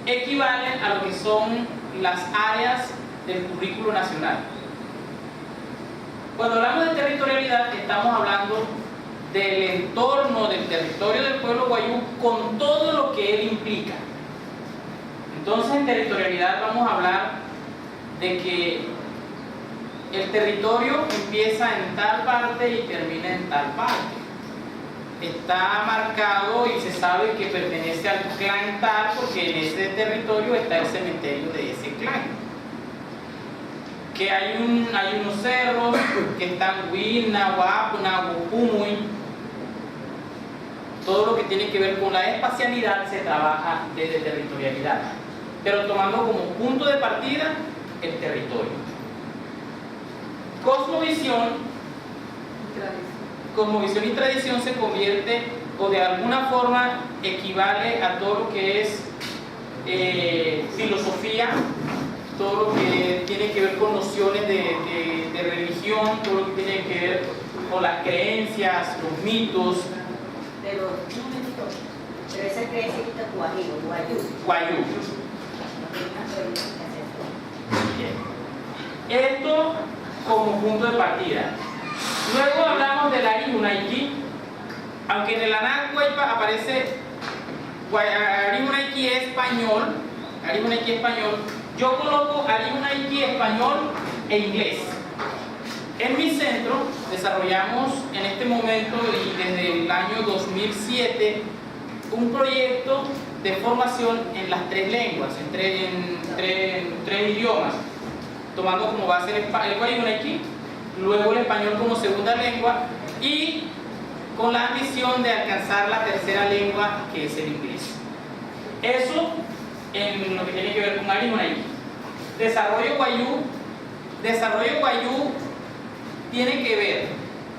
equivalen a lo que son las áreas del currículo nacional. Cuando hablamos de territorialidad, estamos hablando del entorno del territorio del pueblo guayú con todo lo que él implica. Entonces, en territorialidad vamos a hablar de que el territorio empieza en tal parte y termina en tal parte. Está marcado y se sabe que pertenece al clan tal porque en ese territorio está el cementerio de ese clan. Que hay unos cerros que están Huina, Huapuna, Hupumuy. Todo lo que tiene que ver con la espacialidad se trabaja desde territorialidad, pero tomando como punto de partida el territorio. Cosmovisión y tradición se convierte, o de alguna forma equivale a todo lo que es filosofía, todo lo que tiene que ver con nociones de religión, todo lo que tiene que ver con las creencias, los mitos. Pero esa creencia que está guayú. Esto como punto de partida. Luego hablamos del Ari-Hunaiki, aunque en el Anáhuaypa aparece Ari-Hunaiki español, yo coloco Ari-Hunaiki español e inglés. En mi centro desarrollamos en este momento y desde el año 2007 un proyecto de formación en las tres lenguas, en tres idiomas, tomando como base el Guayunaiki, luego el español como segunda lengua y con la ambición de alcanzar la tercera lengua, que es el inglés. Eso en lo que tiene que ver con Ari-Hunaiki. Desarrollo guayú tiene que ver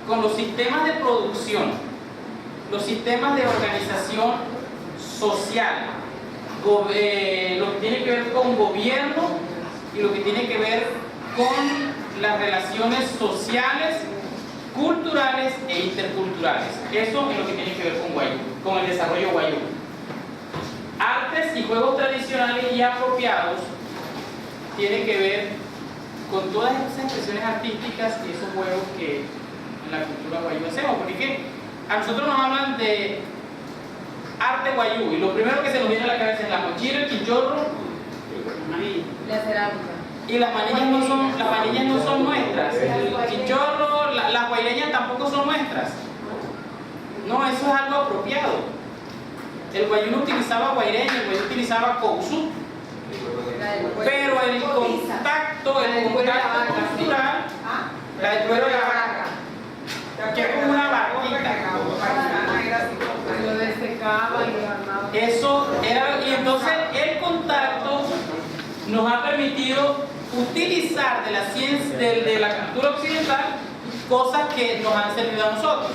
con los sistemas de producción, los sistemas de organización social, lo que tiene que ver con gobierno y lo que tiene que ver con las relaciones sociales, culturales e interculturales. Eso es lo que tiene que ver con guayú, con el desarrollo guayú. Artes y juegos tradicionales y apropiados tiene que ver con todas esas expresiones artísticas y esos juegos que en la cultura guayú hacemos, porque a nosotros nos hablan de arte guayú y lo primero que se nos viene a la cabeza es la mochila, el quinchorro, La cerámica. y las manillas no son nuestras, el quinchorro, las guaireñas tampoco son nuestras. No, eso es algo apropiado. El guayú no utilizaba guaireña, el guayú utilizaba cousú. Pero el contacto cultural, la del cuero de la vaca, que es como una vaquita. Lo destecaba y lo armaba. Eso era, y entonces el contacto nos ha permitido utilizar de la ciencia, de la cultura occidental, cosas que nos han servido a nosotros.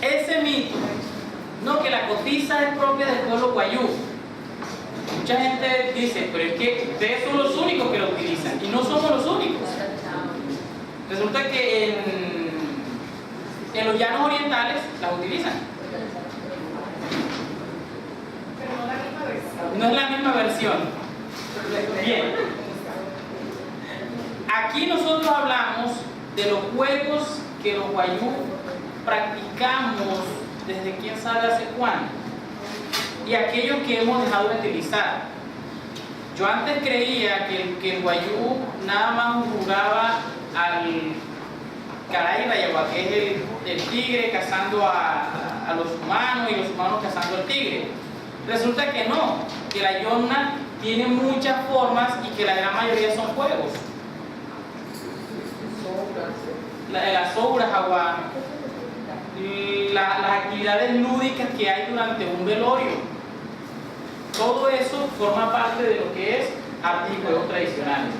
Ese mito, no, que la cotiza es propia del pueblo guayú. Mucha gente dice, pero es que ustedes son los únicos que lo utilizan, y no somos los únicos. Resulta que en los llanos orientales las utilizan. Pero no la misma versión. No es la misma versión. Bien. Aquí nosotros hablamos de los juegos que los guayú practicamos desde quién sabe hace cuándo, y aquellos que hemos dejado de utilizar. Yo antes creía que el guayú nada más jugaba al caray y agua, que es el tigre cazando a los humanos y los humanos cazando al tigre. Resulta que no, que la yonna tiene muchas formas y que la gran mayoría son juegos. Las obras, agua, las actividades lúdicas que hay durante un velorio. Todo eso forma parte de lo que es arte y juegos tradicionales.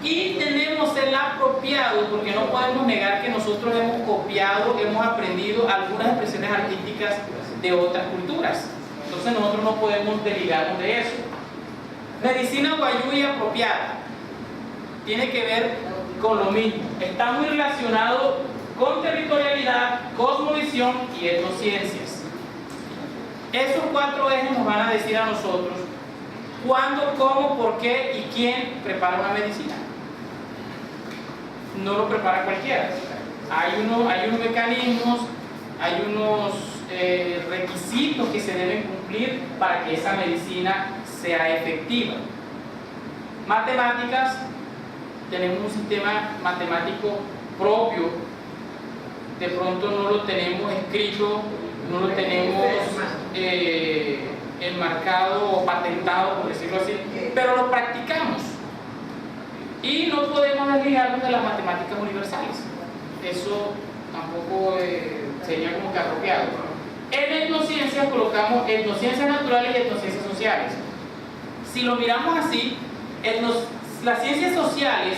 Y tenemos el apropiado, porque no podemos negar que nosotros hemos copiado, hemos aprendido algunas expresiones artísticas de otras culturas. Entonces nosotros no podemos desligarnos de eso. Medicina guayú y apropiada tiene que ver con lo mismo. Está muy relacionado con territorialidad, cosmovisión y etnociencias. Esos 4 ejes nos van a decir a nosotros cuándo, cómo, por qué y quién prepara una medicina. No lo prepara cualquiera. Hay unos mecanismos, hay unos requisitos que se deben cumplir para que esa medicina sea efectiva. Matemáticas, tenemos un sistema matemático propio, de pronto no lo tenemos escrito, no lo tenemos enmarcado o patentado, por decirlo así, pero lo practicamos. Y no podemos desligarnos de las matemáticas universales. Eso tampoco sería como que apropiado. En etnociencias colocamos etnociencias naturales y etnociencias sociales. Si lo miramos así, las ciencias sociales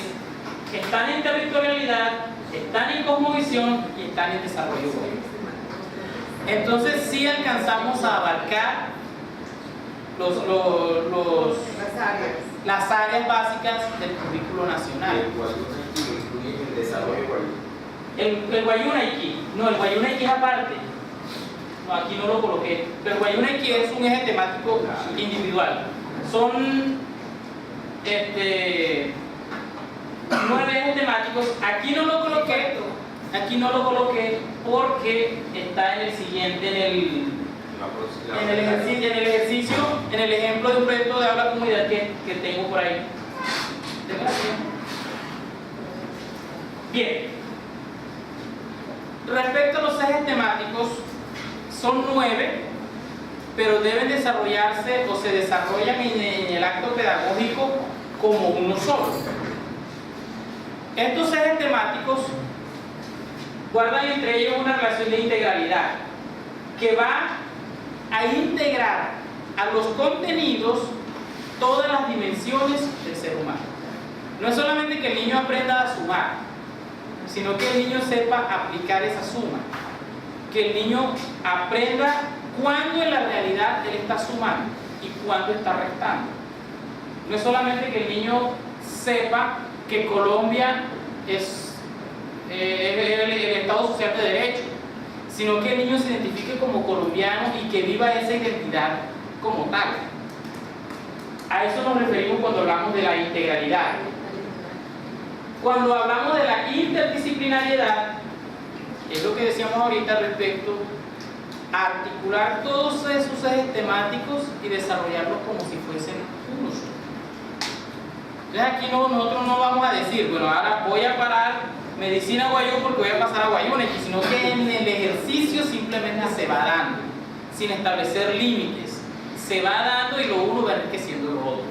están en territorialidad, están en cosmovisión y están en desarrollo humano. Entonces sí alcanzamos a abarcar las áreas básicas del currículo nacional. El desarrollo guayú. El guayunaiki, no, el guayunaiki es aparte. No, aquí no lo coloqué. Pero el guayunaiki es un eje temático individual. Son 9 ejes temáticos. Aquí no lo coloqué porque está en el siguiente, en el ejemplo de un proyecto de aula comunidad que tengo por ahí. Bien, respecto a los ejes temáticos, son 9, pero deben desarrollarse o se desarrollan en el acto pedagógico como uno solo. Estos ejes temáticos guardan entre ellos una relación de integralidad que va a integrar a los contenidos todas las dimensiones del ser humano. No es solamente que el niño aprenda a sumar, sino que el niño sepa aplicar esa suma, que el niño aprenda cuándo en la realidad él está sumando y cuándo está restando. No es solamente que el niño sepa que Colombia es el Estado Social de Derecho, sino que el niño se identifique como colombiano y que viva esa identidad como tal. A eso nos referimos cuando hablamos de la integralidad. Cuando hablamos de la interdisciplinariedad, es lo que decíamos ahorita respecto a articular todos esos ejes temáticos y desarrollarlos como si fuesen uno solo. Entonces aquí nosotros no vamos a decir, bueno, ahora voy a parar medicina guayú porque voy a pasar a guayúnequi, sino que en el ejercicio simplemente se va dando, sin establecer límites. Se va dando y lo uno va enriqueciendo lo otro.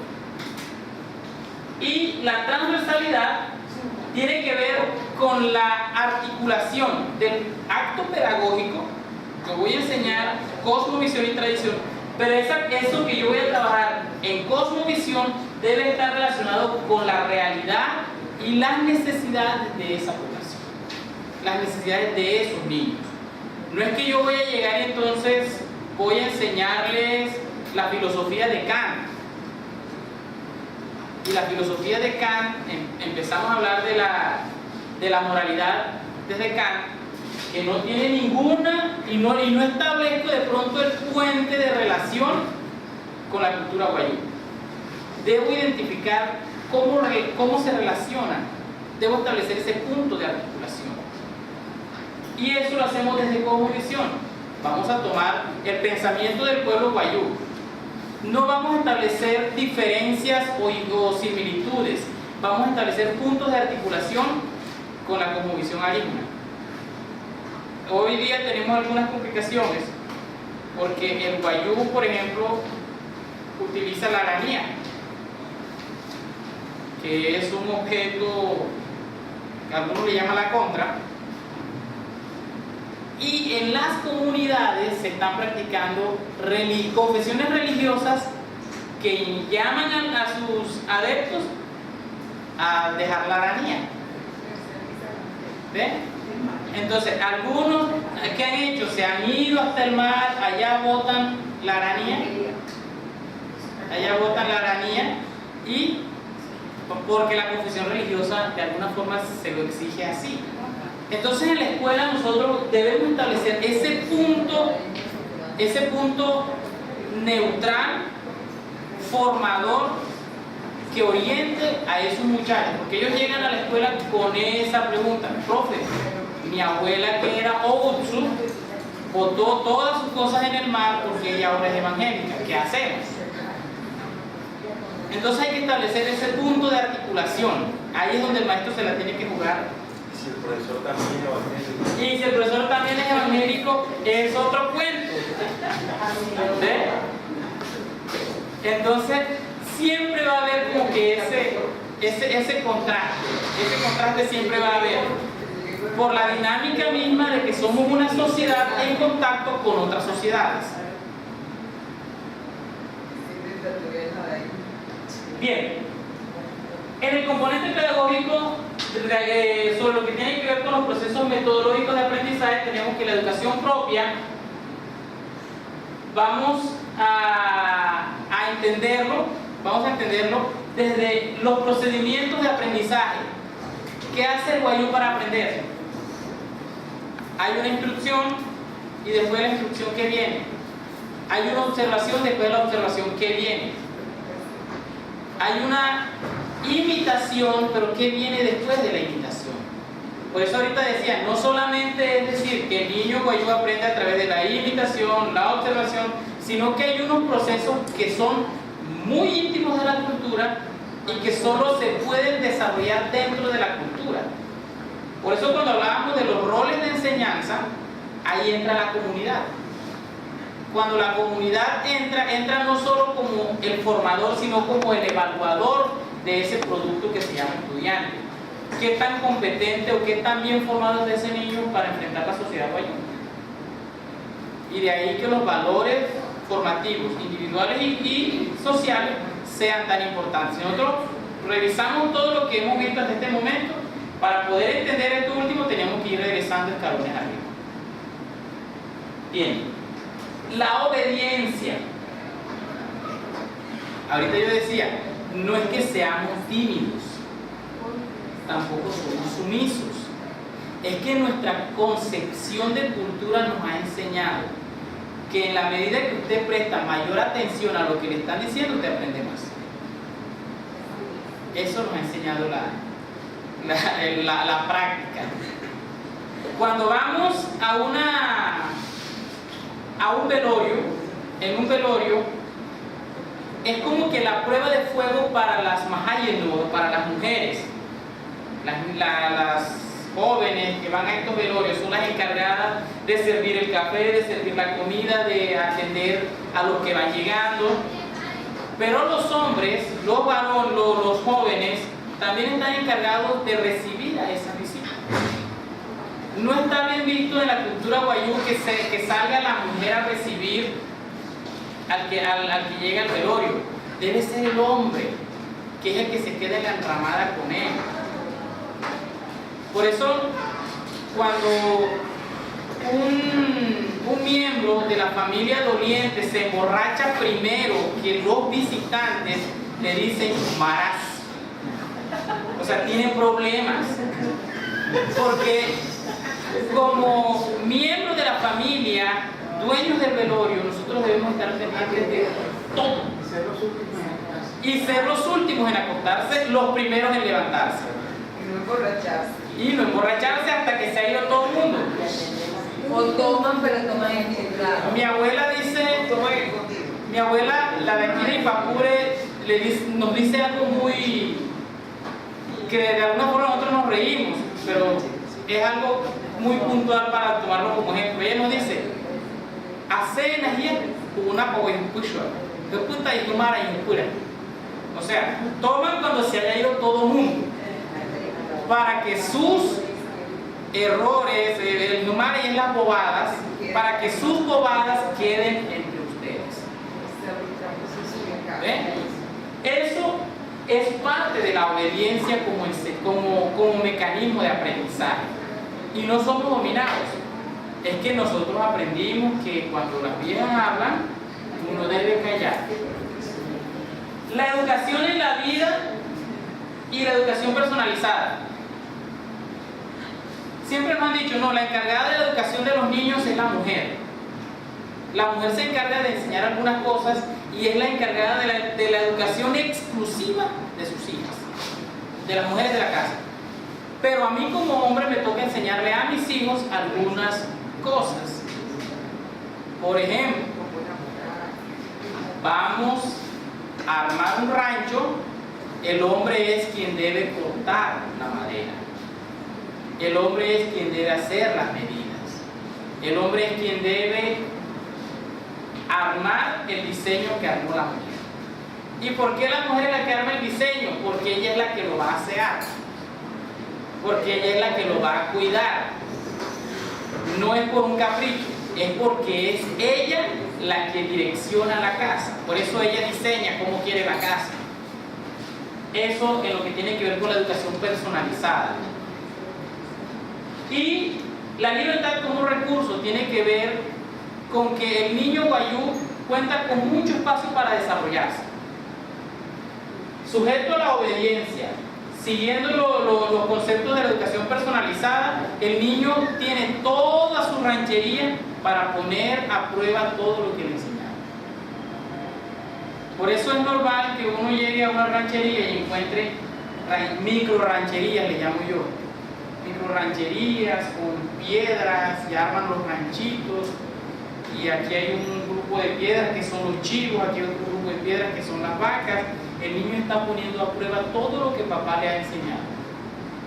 Y la transversalidad tiene que ver con la articulación del acto pedagógico. Yo voy a enseñar cosmovisión y tradición, pero eso que yo voy a trabajar en cosmovisión debe estar relacionado con la realidad y las necesidades de esa población, las necesidades de esos niños. No es que yo voy a llegar y entonces voy a enseñarles la filosofía de Kant. Y la filosofía de Kant, empezamos a hablar de la moralidad desde Kant, que no tiene ninguna y no establezco de pronto el puente de relación con la cultura guayú. Debo identificar cómo se relacionan, debo establecer ese punto de articulación. Y eso lo hacemos desde cosmovisión. Vamos a tomar el pensamiento del pueblo guayú. No vamos a establecer diferencias o similitudes, vamos a establecer puntos de articulación con la cosmovisión arígena. hoy día tenemos algunas complicaciones, porque el guayú, por ejemplo, utiliza la aranía, que es un objeto que algunos le llaman la contra, y en las comunidades se están practicando confesiones religiosas que llaman a sus adeptos a dejar la aranía. ¿Ven? Entonces, algunos que han hecho, se han ido hasta el mar, allá botan la aranía, y porque la confesión religiosa de alguna forma se lo exige así. Entonces, en la escuela nosotros debemos establecer ese punto neutral, formador, que oriente a esos muchachos, porque ellos llegan a la escuela con esa pregunta: profe, mi abuela, que era Outsu, botó todas sus cosas en el mar porque ella ahora es evangélica, ¿qué hacemos? Entonces hay que establecer ese punto de articulación. Ahí es donde el maestro se la tiene que jugar. Y si el profesor también es evangélico. Y si el profesor también es evangélico, es otro cuento. ¿Ve? Entonces siempre va a haber como que ese contraste siempre va a haber, por la dinámica misma de que somos una sociedad en contacto con otras sociedades. Bien, en el componente pedagógico, sobre lo que tiene que ver con los procesos metodológicos de aprendizaje, tenemos que la educación propia, vamos a entenderlo desde los procedimientos de aprendizaje. ¿Qué hace el guayú para aprender? Hay una instrucción y después la instrucción que viene. Hay una observación después de la observación que viene. Hay una imitación, pero ¿qué viene después de la imitación? Por eso ahorita decía, no solamente es decir que el niño guayú aprende a través de la imitación, la observación, sino que hay unos procesos que son muy íntimos de la cultura y que solo se pueden desarrollar dentro de la cultura. Por eso cuando hablábamos de los roles de enseñanza, ahí entra la comunidad. Cuando la comunidad entra no solo como el formador, sino como el evaluador de ese producto que se llama estudiante. ¿Qué tan competente o qué tan bien formado es ese niño para enfrentar la sociedad guayú? Y de ahí que los valores formativos, individuales y sociales, sean tan importantes. Nosotros revisamos todo lo que hemos visto hasta este momento. Para poder entender esto último, tenemos que ir regresando escalones arriba. Bien. La obediencia. Ahorita yo decía, no es que seamos tímidos, tampoco somos sumisos. Es que nuestra concepción de cultura nos ha enseñado que en la medida que usted presta mayor atención a lo que le están diciendo, usted aprende más. Eso nos ha enseñado la práctica. Cuando vamos a un velorio, en un velorio, es como que la prueba de fuego para las mahayeno, para las mujeres, las jóvenes que van a estos velorios, son las encargadas de servir el café, de servir la comida, de atender a los que van llegando. Pero los hombres, los varones, los jóvenes, también están encargados de recibir a esa visita. No está bien visto en la cultura guayú que salga la mujer a recibir al que llega al velorio. Debe ser el hombre, que es el que se queda en la enramada con él. Por eso, cuando un miembro de la familia doliente se emborracha primero que los visitantes, le dicen maraz. O sea, tiene problemas. Porque como miembros de la familia, dueños del velorio, nosotros debemos estar pendientes de todo. Y ser los últimos en acostarse, los primeros en levantarse. Y no emborracharse hasta que se ha ido todo el mundo. O toman, pero toman equilibrado. Mi abuela dice, mi abuela, la de aquí de Ipapure, nos dice algo muy, que de alguna forma nosotros nos reímos, pero es algo muy puntual para tomarlo como ejemplo. Ella nos dice, hace una o sea, toman cuando se haya ido todo el mundo, para que sus errores, el numar y las bobadas, para que sus bobadas queden entre ustedes. Eso es parte de la obediencia como mecanismo de aprendizaje. Y no somos dominados. Es que nosotros aprendimos que cuando las viejas hablan, uno debe callar. La educación en la vida y la educación personalizada. Siempre nos han dicho, no, la encargada de la educación de los niños es la mujer. La mujer se encarga de enseñar algunas cosas y es la encargada de la educación exclusiva de sus hijas, de las mujeres de la casa. Pero a mí como hombre me toca enseñarle a mis hijos algunas cosas. Por ejemplo, vamos a armar un rancho, el hombre es quien debe cortar la madera. El hombre es quien debe hacer las medidas. El hombre es quien debe armar el diseño que armó la mujer. ¿Y por qué la mujer es la que arma el diseño? Porque ella es la que lo va a asear. Porque ella es la que lo va a cuidar. No es por un capricho, es porque es ella la que direcciona la casa. Por eso ella diseña cómo quiere la casa. Eso es lo que tiene que ver con la educación personalizada. Y la libertad como recurso tiene que ver con que el niño guayú cuenta con mucho espacio para desarrollarse. Sujeto a la obediencia, siguiendo los conceptos de la educación personalizada, el niño tiene toda su ranchería para poner a prueba todo lo que le enseñaron. Por eso es normal que uno llegue a una ranchería y encuentre micro rancherías, le llamo yo. Micro rancherías con piedras y arman los ranchitos. Y aquí hay un grupo de piedras que son los chivos, aquí hay otro grupo de piedras que son las vacas. El niño está poniendo a prueba todo lo que papá le ha enseñado.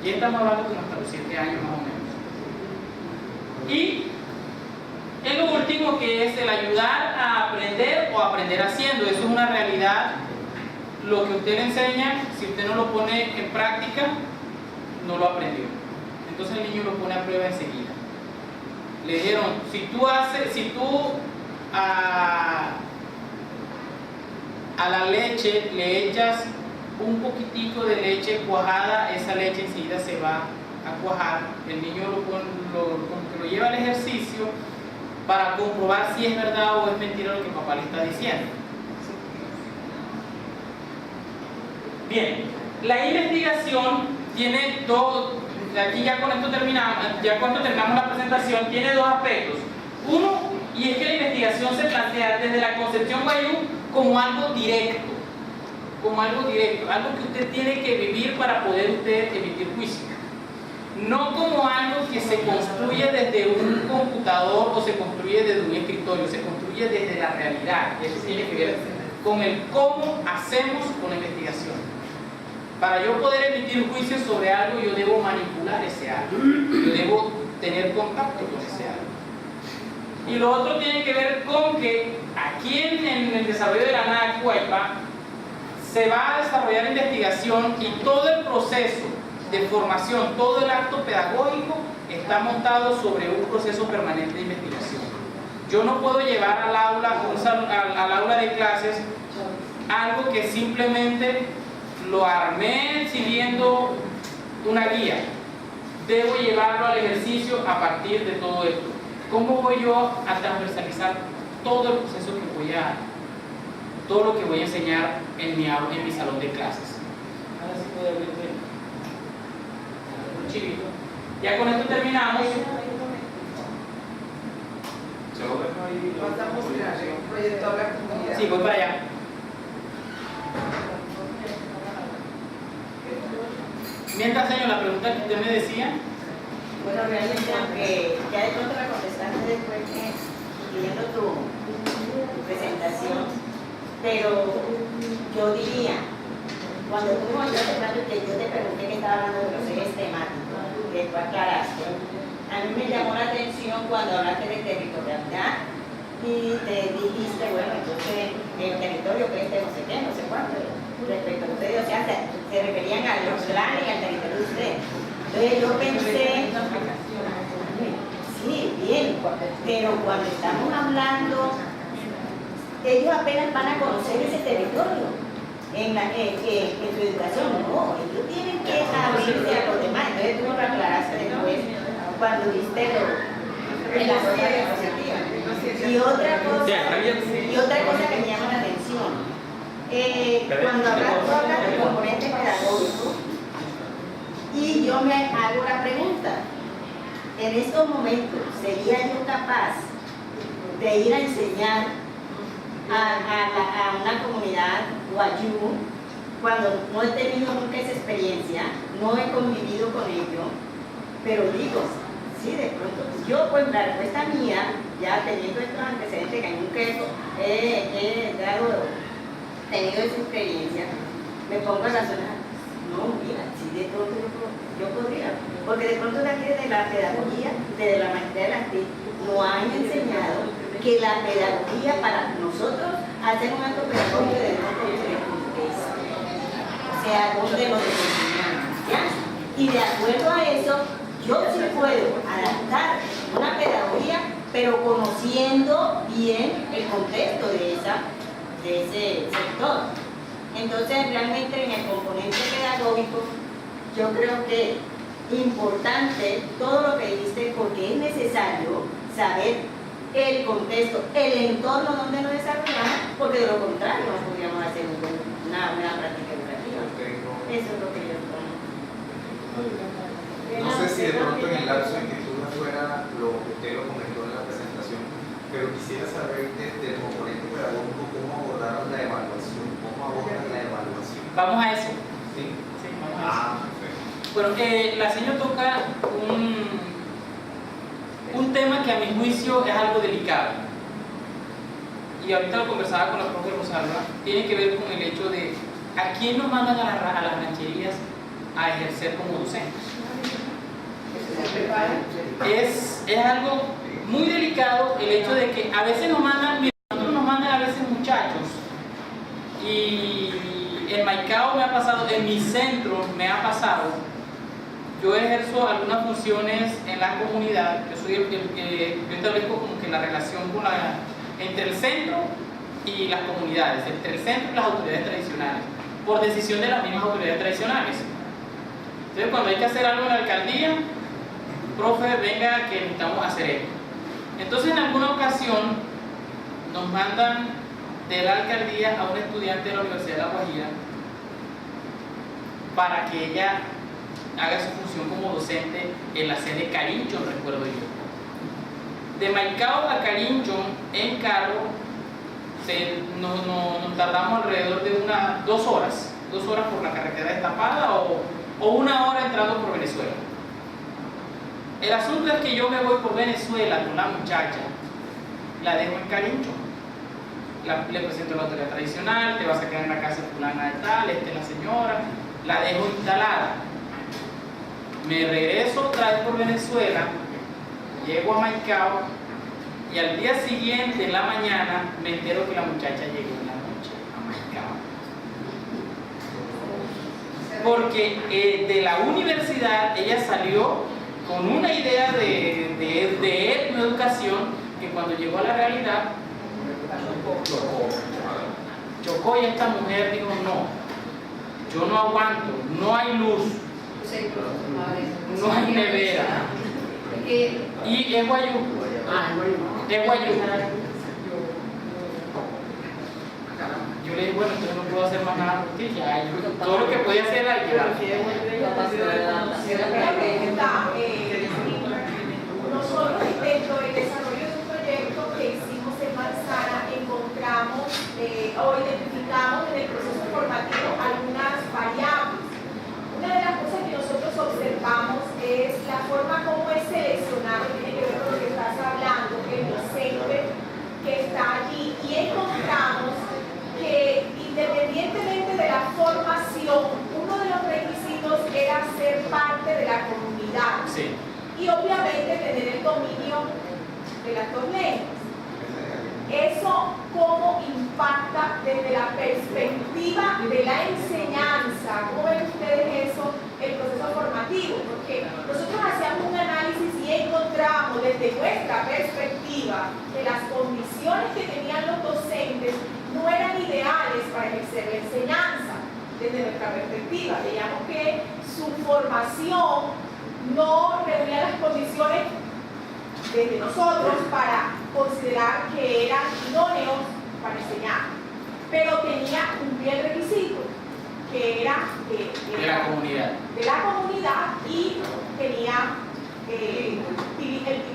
Y estamos hablando como hasta los 7 años más o menos. Y es lo último, que es el ayudar a aprender o aprender haciendo. Eso es una realidad. Lo que usted le enseña, si usted no lo pone en práctica, no lo aprendió. Entonces el niño lo pone a prueba enseguida. Le dijeron, si tú a la leche le echas un poquitico de leche cuajada, esa leche enseguida se va a cuajar. El niño lo lleva al ejercicio para comprobar si es verdad o es mentira lo que papá le está diciendo. Bien, la investigación tiene dos. Aquí ya con esto terminamos, la presentación, tiene dos aspectos. Uno, y es que la investigación se plantea desde la concepción guayú como algo directo, algo que usted tiene que vivir para poder usted emitir juicio. No como algo que se construye desde un computador o se construye desde un escritorio, se construye desde la realidad. Eso tiene que ver con el cómo hacemos con la investigación. Para yo poder emitir juicios sobre algo, yo debo manipular ese algo. Yo debo tener contacto con ese algo. Y lo otro tiene que ver con que aquí en el desarrollo de la NAC Huaypa se va a desarrollar investigación y todo el proceso de formación, todo el acto pedagógico está montado sobre un proceso permanente de investigación. Yo no puedo llevar al aula de clases algo que simplemente lo armé siguiendo una guía. Debo llevarlo al ejercicio a partir de todo esto. ¿Cómo voy yo a transversalizar todo el proceso todo lo que voy a enseñar en mi salón de clases? Ahora sí puede abrirse un chivito. Ya con esto terminamos. Sí, voy para allá. Mientras, señor, la pregunta que usted me decía. Bueno, realmente, aunque ya de pronto la contestaste después que leyendo tu presentación, pero yo diría, cuando tú me yo te pregunté que estaba hablando de los ejes temáticos, que tú aclaraste, mí me llamó la atención cuando hablaste de territorialidad y te dijiste, bueno, entonces el territorio que no sé qué, no sé cuánto, respecto a ustedes, o sea, se referían a los planes y al territorio de ustedes. Entonces yo pensé, sí, bien, pero cuando estamos hablando, ellos apenas van a conocer ese territorio en su educación, no, ellos tienen que abrirse a los demás. Entonces tú lo aclaraste después cuando viste en la zona de iniciativa. Y otra cosa que me llama la atención, cuando tú hablas del componente pedagógico, y yo me hago la pregunta, en estos momentos, ¿sería yo capaz de ir a enseñar a una comunidad guayú cuando no he tenido nunca esa experiencia, no he convivido con ellos? Pero digo, sí, de pronto, yo pues la respuesta mía, ya teniendo estos antecedentes que nunca he tenido esa experiencia, me pongo a razonar, no, mira, si de pronto yo podría, porque de pronto de aquí desde la pedagogía, desde la maestría de las TIC, nos han enseñado que la pedagogía para nosotros hacer un acto pedagógico de no conocer o sea, donde lo desempeñamos, ¿ya? Y de acuerdo a eso, yo sí puedo adaptar una pedagogía, pero conociendo bien el contexto de ese sector. Entonces, realmente en el componente pedagógico, yo creo que importante todo lo que dijiste, porque es necesario saber el contexto, el entorno donde nos desarrollamos, porque de lo contrario no podríamos hacer una práctica educativa. Eso es lo que yo tomo. No sé si de pronto en el lapso en que tú no fuera lo que usted lo comentó en la presentación, pero quisiera saber desde el componente pedagógico cómo abordaron la evaluación, cómo abordan la evaluación. Vamos a eso. Sí. Sí, vamos a eso. Perfecto. Bueno, la señora toca un tema que a mi juicio es algo delicado. Y ahorita lo conversaba con la profe Rosalba, tiene que ver con el hecho de a quién nos mandan a las rancherías a ejercer como docentes. Es algo muy delicado el hecho de que a veces nos mandan, nosotros nos mandan a veces muchachos, y en Maicao me ha pasado, en mi centro me ha pasado, yo ejerzo algunas funciones en la comunidad, yo soy el que yo establezco como que la relación entre el centro y las comunidades, entre el centro y las autoridades tradicionales, por decisión de las mismas autoridades tradicionales. Entonces, cuando hay que hacer algo en la alcaldía, profe, venga que necesitamos hacer esto. Entonces, en alguna ocasión nos mandan de la alcaldía a un estudiante de la Universidad de La Guajira para que ella haga su función como docente en la sede Carinchón, recuerdo yo. De Maicao a Carinchón en carro nos tardamos alrededor de unas 2 horas por la carretera destapada o 1 hora entrando por Venezuela. El asunto es que yo me voy por Venezuela con la muchacha, la dejo en Carinchón, le presento la autoridad tradicional, te vas a quedar en la casa de fulana de tal, esta es la señora, la dejo instalada. Me regreso otra vez por Venezuela, llego a Maicao y al día siguiente, en la mañana, me entero que la muchacha llegó en la noche a Maicao. Porque de la universidad ella salió con una idea de educación que cuando llegó a la realidad chocó, y esta mujer dijo: no, yo no aguanto, no hay luz, no hay nevera, y es guayú, es guayú. Yo le dije: bueno, entonces no puedo hacer más nada por ti, ya todo lo que podía hacer era ayudar. Nosotros dentro del desarrollo de un proyecto que hicimos en Manzana encontramos o identificamos en el proceso formativo algunas variables. Una de las cosas que nosotros observamos es la forma como es seleccionado, tiene que ver con lo que estás hablando, el docente que está allí, y encontramos que independientemente de la formación, uno de los requisitos era ser parte de la comunidad. Sí. y obviamente tener el dominio de las dos lenguas. Eso cómo impacta desde la perspectiva de la enseñanza. ¿Cómo ven ustedes eso, el proceso formativo? Porque nosotros hacíamos un análisis y encontramos desde nuestra perspectiva que las condiciones que tenían los docentes no eran ideales para ejercer la enseñanza. Desde nuestra perspectiva, veíamos que su formación no reunía las condiciones desde nosotros para considerar que eran idóneos para enseñar, pero cumplía el requisito que era de la comunidad y tenía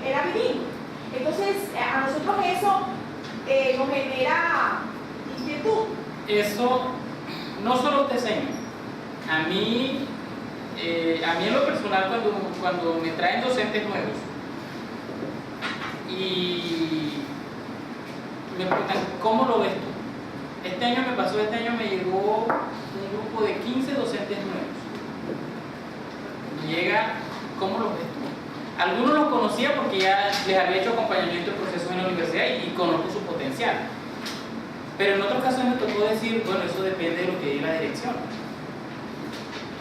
era bilingüe. Entonces a nosotros eso nos genera inquietud. Eso no solo te enseña. A mí en lo personal, cuando me traen docentes nuevos y me preguntan, ¿cómo lo ves tú? Este año me llegó un grupo de 15 docentes nuevos. Llega, ¿cómo lo ves tú? Algunos los conocía porque ya les había hecho acompañamiento de procesos en la universidad y conozco su potencial. Pero en otros casos me tocó decir, bueno, eso depende de lo que diga la dirección.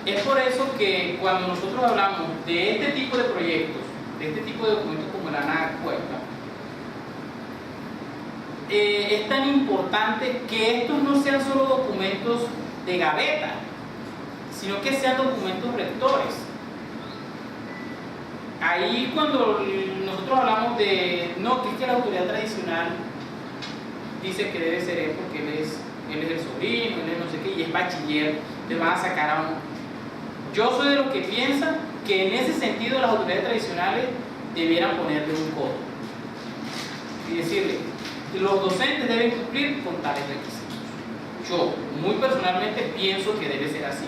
Es por eso que cuando nosotros hablamos de este tipo de proyectos, de este tipo de documentos como la ANAC-Cuenca, es tan importante que estos no sean solo documentos de gaveta, sino que sean documentos rectores. Ahí cuando nosotros hablamos de, no, que es que la autoridad tradicional dice que debe ser él porque él es el sobrino, él es no sé qué, y es bachiller, le van a sacar a uno. Yo soy de los que piensan que en ese sentido las autoridades tradicionales debieran ponerle un codo y decirle, los docentes deben cumplir con tales requisitos. Yo, muy personalmente, pienso que debe ser así.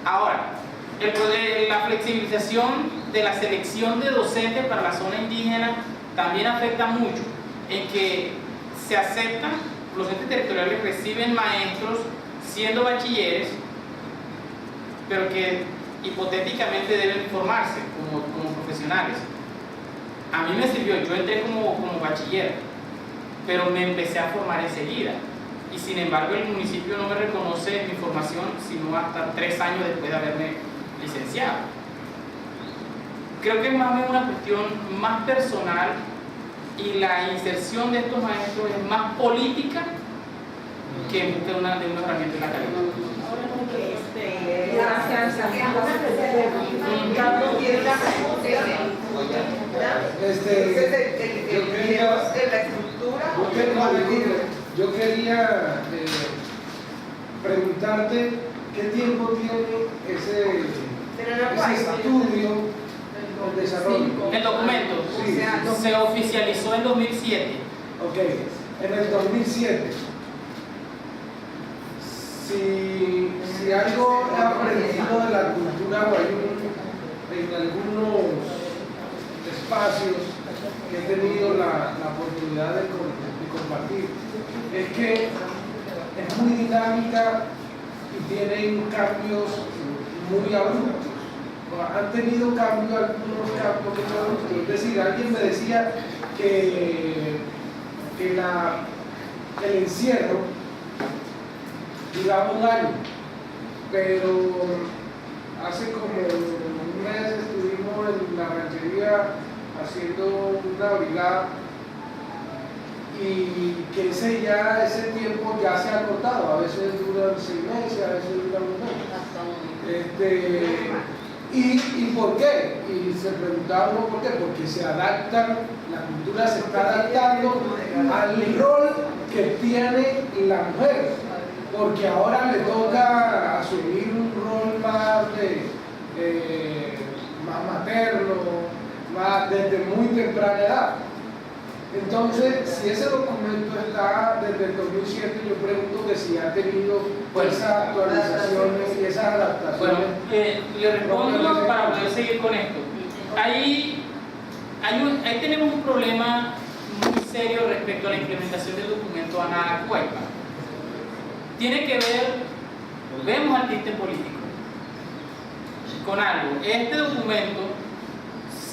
Ahora, la flexibilización de la selección de docentes para la zona indígena también afecta mucho en que se aceptan, los entes territoriales reciben maestros siendo bachilleres, pero que hipotéticamente deben formarse como profesionales. A mí me sirvió, yo entré como bachiller, pero me empecé a formar enseguida. Y sin embargo el municipio no me reconoce mi formación sino hasta 3 años después de haberme licenciado. Creo que es más bien una cuestión más personal y la inserción de estos maestros es más política que en busca de una herramienta de la calidad. Yo quería preguntarte qué tiempo tiene ese estudio, el desarrollo. El documento Sí. se oficializó en 2007. Ok, en el 2007. Si algo he aprendido de la cultura en algunos espacios que he tenido la oportunidad de compartir, es que es muy dinámica y tienen cambios muy abruptos. Han tenido algunos cambios muy abruptos. Es decir, alguien me decía que el encierro duraba 1 año, pero hace como un mes estuvimos en la ranchería haciendo una brigada y que ese tiempo ya se ha cortado, a veces duran 6 meses, a veces duran 1 mes. ¿Y por qué? Y se preguntaba uno por qué, porque se adaptan, la cultura se está adaptando al rol que tiene la mujer, porque ahora le toca asumir un rol más más materno, más desde muy temprana edad. Entonces, si ese documento está desde el 2007, yo pregunto que si ha tenido esas actualizaciones y esas adaptaciones. Bueno, le respondo para poder seguir con esto. Ahí tenemos un problema muy serio respecto a la implementación del documento ANAC-Cuenca. Tiene que ver, vemos al tinte político, con algo. Este documento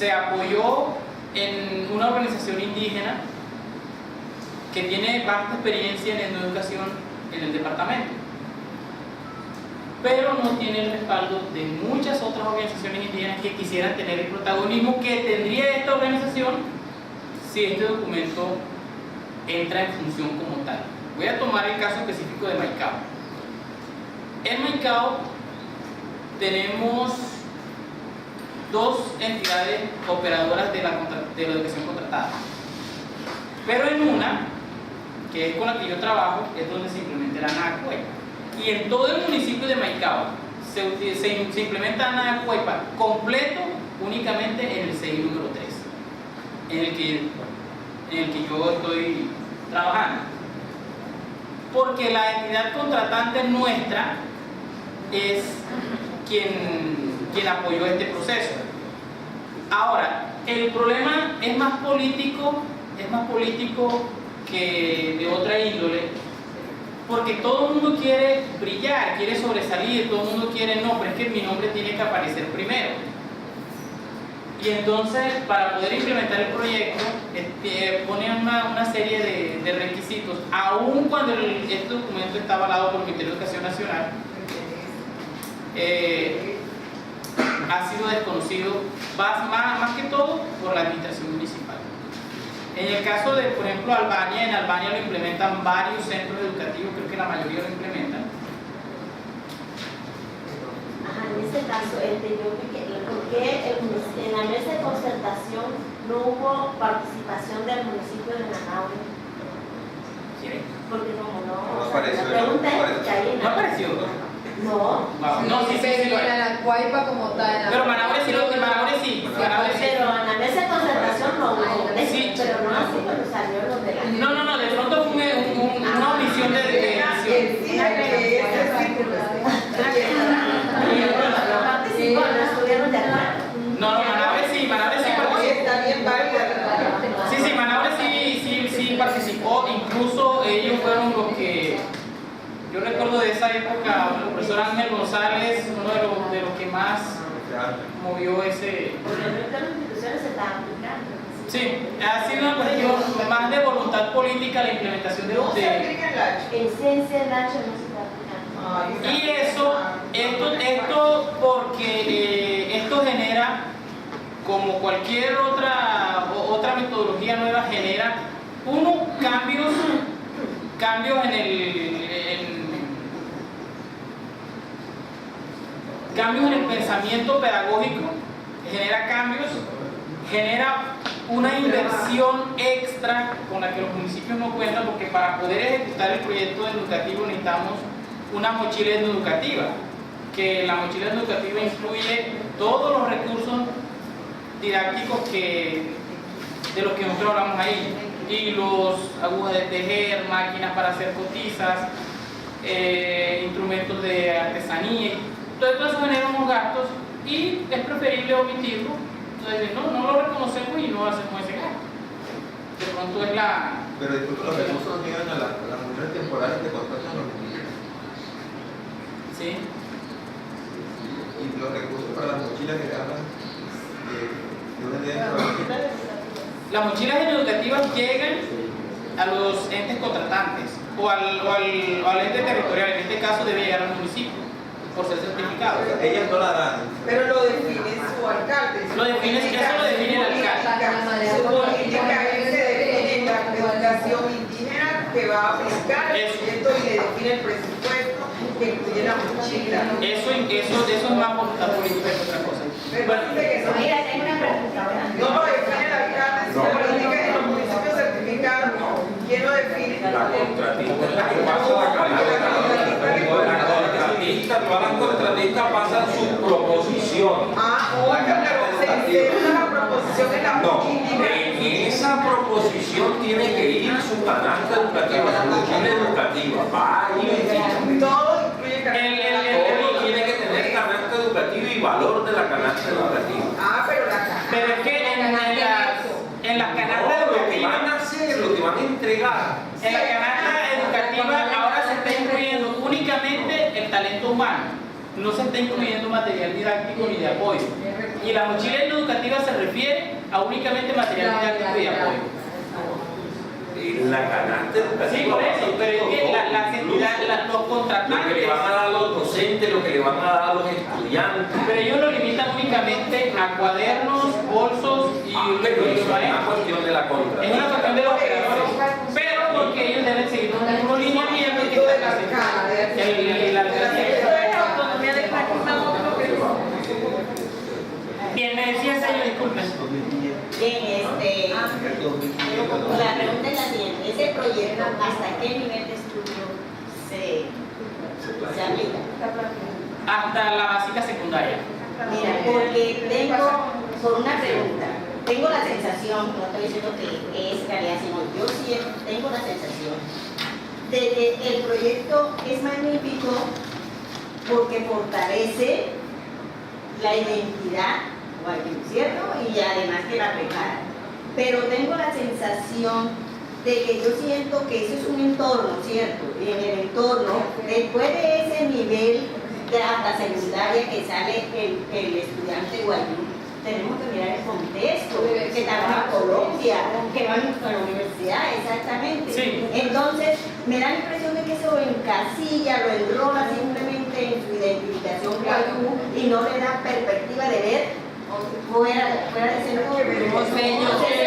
se apoyó en una organización indígena que tiene vasta experiencia en educación en el departamento, pero no tiene el respaldo de muchas otras organizaciones indígenas que quisieran tener el protagonismo que tendría esta organización si este documento entra en función como tal. Voy a tomar el caso específico de Maicao. En Maicao tenemos dos entidades operadoras de la educación contratada, pero en una, que es con la que yo trabajo, es donde se implementa la Anacuepa. Y en todo el municipio de Maicao se implementa Anacuepa completo únicamente en el CI número 3, en el que yo estoy trabajando. Porque la entidad contratante nuestra es quien apoyó este proceso. Ahora, el problema es más político que de otra índole, porque todo el mundo quiere brillar, quiere sobresalir, todo el mundo quiere, no, pero es que mi nombre tiene que aparecer primero. Y entonces, para poder implementar el proyecto, ponen una serie de requisitos, aun cuando este documento está avalado por el Ministerio de Educación Nacional. Ha sido desconocido más que todo por la administración municipal. En el caso de, por ejemplo, Albania, en Albania lo implementan varios centros educativos, creo que la mayoría lo implementan. Ajá, en este caso, ¿por qué en la mesa de concertación no hubo participación del municipio de Managua? ¿Quiere? Porque como no, No apareció, la pregunta no es que ahí ¿No apareció? no. No, sí, pero en la Cuaipa como tal. Pero Manaure sí, Manaure sí. Pero en la mesa de concertación no hubo. Sí. Pero no así cuando salió lo de la... No, de pronto fue una omisión de edición. No participó, no estuvieron de acuerdo. No, Manaure sí participó. Está bien válida. Sí, Manaure sí participó, incluso ellos fueron los que, yo recuerdo de esa época, el profesor Ángel González, uno de los que más movió ese... Porque el resto de las instituciones se estaban aplicando. Sí, ha sido una cuestión más de voluntad política la implementación de... En ciencia el H no se está aplicando. Y esto porque esto genera, como cualquier otra metodología nueva, genera cambios en el pensamiento pedagógico, genera una inversión extra con la que los municipios no cuentan, porque para poder ejecutar el proyecto educativo necesitamos una mochila educativa, que la mochila educativa incluye todos los recursos didácticos de los que nosotros hablamos ahí: hilos, agujas de tejer, máquinas para hacer cotizas, instrumentos de artesanía. Todo eso genera unos gastos y es preferible omitirlo. Entonces, no lo reconocemos y no hacemos ese gasto. De pronto es la... Pero disculpe, los recursos llegan a las mujeres temporales que contratan los niños. Sí. Y los recursos para las mochilas que ganan de una idea de Las mochilas educativas llegan a los entes contratantes o al ente territorial. En este caso debe llegar al municipio por ser certificado. ellas no la dan. Pero lo define su alcalde. Eso lo define el alcalde. Su política es que define la educación indígena que va a aplicar el proyecto y le define el presupuesto que incluye la mochila. Eso es más voluntad política que otra cosa. Pero dice que no. Mira, tengo una pregunta. No lo define el alcalde, su política en los municipios certificados. ¿Quién lo define? La contratista. Todas las contratistas pasan su proposición. Pero se inserta la proposición en la No, mochila. en esa proposición tiene que ir su canasta educativa, su mochila educativa. Va ahí. Todo incluye Todo tiene que tener canasta educativa y valor de la canasta educativa. pero la caja. Pero es que en las canastas No, lo que educativas, van a hacer, lo que van a entregar. en la canasta educativa ahora se está incluyendo únicamente el talento humano. No se está incluyendo material didáctico ni de apoyo. Y la mochila educativa se refiere a únicamente material didáctico y de apoyo. La canasta educativa. Sí, por eso, pero es que las entidades, los Lo que contratantes, le van a dar a los docentes, lo que le van a dar a los estudiantes. pero ellos lo limitan únicamente a cuadernos, bolsos y Pero eso es una maestros. cuestión de la contratación. Es una cuestión de los operadores, pero porque ellos deben seguir unos lineamientos que establecen la autonomía de práctica módulo que Bien, me decía Sayo, disculpen. Bien, la pregunta es la siguiente, ¿ese proyecto hasta qué nivel de estudio se aplica? Hasta la básica secundaria. Mira, porque tengo, por una pregunta, tengo la sensación, no estoy diciendo que es realidad, sino yo sí tengo la sensación de que el proyecto es magnífico porque fortalece la identidad, ¿cierto? Y además que la prepara. Pero tengo la sensación de que yo siento que eso es un entorno, ¿cierto? Y en el entorno, después de ese nivel de hasta secundaria que sale el estudiante guayú, tenemos que mirar el contexto, que trabaja en Colombia, que van a la universidad, exactamente. Sí. Entonces, me da la impresión de que eso lo encasilla, lo enrola simplemente en su identificación guayú y no le da perspectiva de ver fuera de ese entorno. Por eso digo, no sé si es el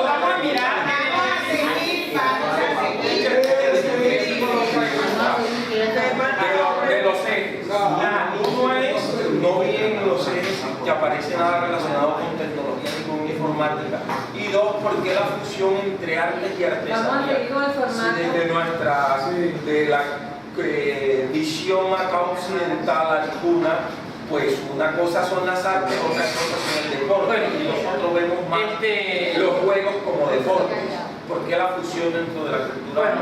Vamos a mirar. De los ejes. Uno es, no vi en los ejes que aparece nada relacionado con tecnología ni con informática. Y dos, porque la fusión entre artes y artesanía. Vamos a seguir con el formato. Desde nuestra, de la visión acá occidental alguna, pues una cosa son las artes, otra cosa son el deporte. Y nosotros vemos más los juegos como deportes. ¿Por qué la fusión dentro de la cultura?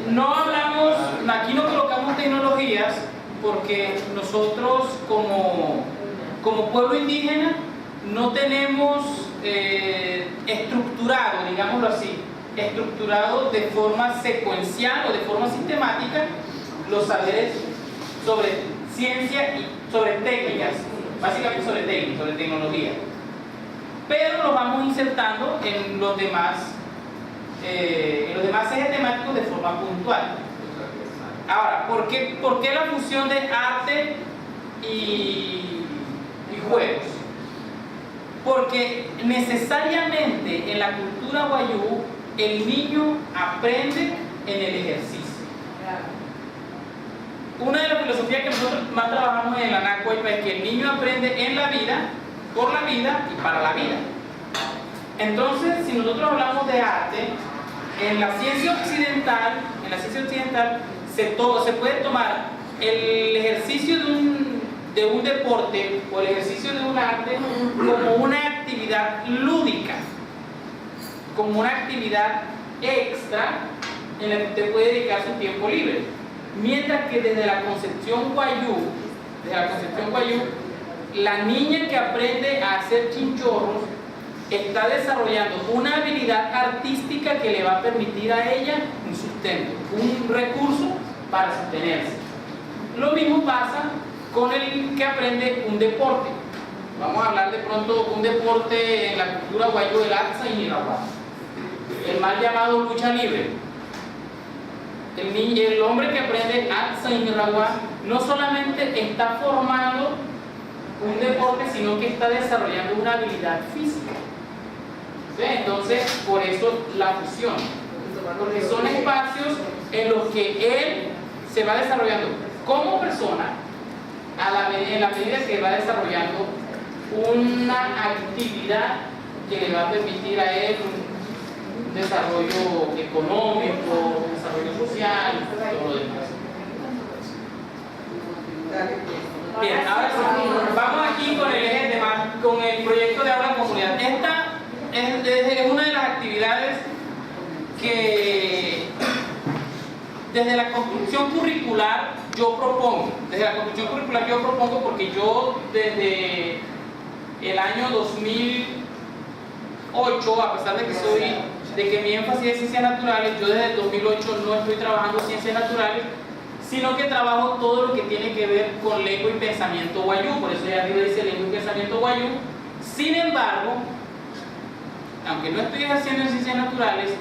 No hablamos, aquí no colocamos tecnologías porque nosotros como pueblo indígena no tenemos estructurado, digámoslo así, estructurado de forma secuencial o de forma sistemática los saberes sobre ciencia y sobre técnicas, básicamente sobre técnicas, sobre tecnología. Pero lo vamos insertando en los demás ejes temáticos de forma puntual. Ahora, ¿por qué la fusión de arte y juegos? Porque necesariamente en la cultura guayú el niño aprende en el ejercicio. Una de las filosofías que nosotros más trabajamos en la NACUAIPA es que el niño aprende en la vida, por la vida y para la vida. Entonces, si nosotros hablamos de arte, en la ciencia occidental se puede tomar el ejercicio de un deporte o el ejercicio de un arte como una actividad lúdica, como una actividad extra en la que usted puede dedicar su tiempo libre. Mientras que desde la concepción guayú, la niña que aprende a hacer chinchorros está desarrollando una habilidad artística que le va a permitir a ella un sustento, un recurso para sostenerse. Lo mismo pasa con el que aprende un deporte. Vamos a hablar de pronto de un deporte en la cultura guayú del Atza y Nirahuá, el mal llamado lucha libre. El hombre que aprende Atza y Nirahuá no solamente está formando un deporte, sino que está desarrollando una habilidad física. ¿Sí? Entonces, por eso la fusión, porque son espacios en los que él se va desarrollando como persona en la medida que va desarrollando una actividad que le va a permitir a él un desarrollo económico, un desarrollo social, todo lo demás. Bien, ahora sí, vamos aquí con el eje de con el proyecto de aula en comunidad. Esta es una de las actividades que desde la construcción curricular yo propongo. Porque yo desde el año 2000, 2008, a pesar de que mi énfasis es ciencias naturales, yo desde el 2008 no estoy trabajando ciencias naturales, sino que trabajo todo lo que tiene que ver con lengua y pensamiento wayuu, por eso ya arriba dice lengua y pensamiento wayuu. Sin embargo, aunque no estoy ejerciendo en ciencias naturales,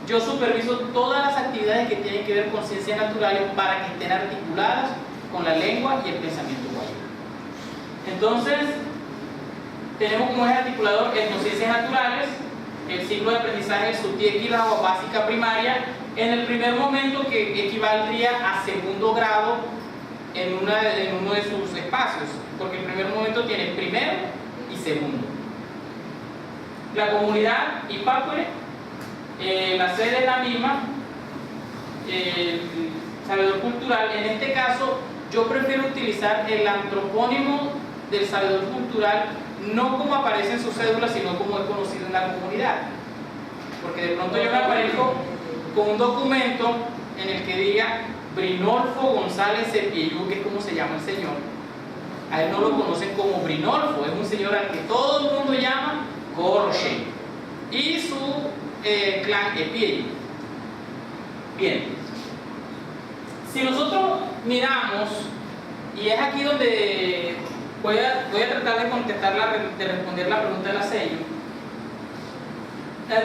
yo superviso todas las actividades que tienen que ver con ciencias naturales para que estén articuladas con la lengua y el pensamiento wayuu. Entonces, tenemos como eje articulador etnociencias naturales, el ciclo de aprendizaje del Sutieki, la básica primaria, en el primer momento que equivaldría a segundo grado en uno de sus espacios, porque el primer momento tiene primero y segundo. La comunidad Ipácuere, la sede es la misma, el sabedor cultural. En este caso, yo prefiero utilizar el antropónimo del sabedor cultural, no como aparece en su cédula, sino como es conocido en la comunidad. Porque de pronto yo me aparezco con un documento en el que diga Brinolfo González Cepillú, que es como se llama el señor. A él no lo conocen como Brinolfo, es un señor al que todo el mundo llama Goroshe, y su clan Epiello. Bien, si nosotros miramos, y es aquí donde voy a tratar de responder la pregunta de la sello.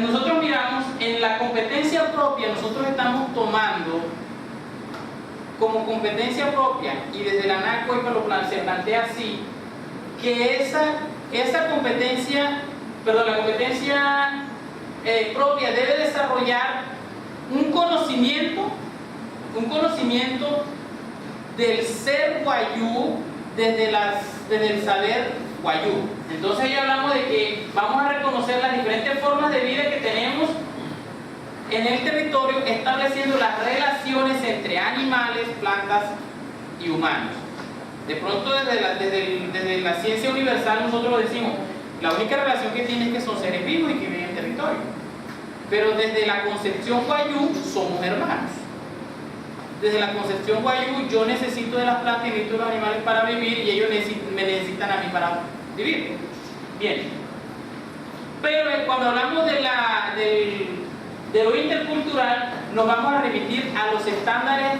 Nosotros miramos en la competencia propia, nosotros estamos tomando como competencia propia, y desde la NACUEIPA se plantea así, que esa competencia, la competencia propia debe desarrollar un conocimiento del ser wayuu desde el saber wayuu. Entonces ya hablamos de que vamos a reconocer las diferentes formas de vida que tenemos en el territorio, estableciendo las relaciones entre animales, plantas y humanos. De pronto desde la ciencia universal nosotros lo decimos, la única relación que tiene es que son seres vivos y que viven en el territorio. Pero desde la concepción wayuu somos hermanos. Desde la concepción wayuu yo necesito de las plantas y necesito de los animales para vivir, y ellos me necesitan a mí para vivir. Bien. Pero cuando hablamos de lo intercultural, nos vamos a remitir a los estándares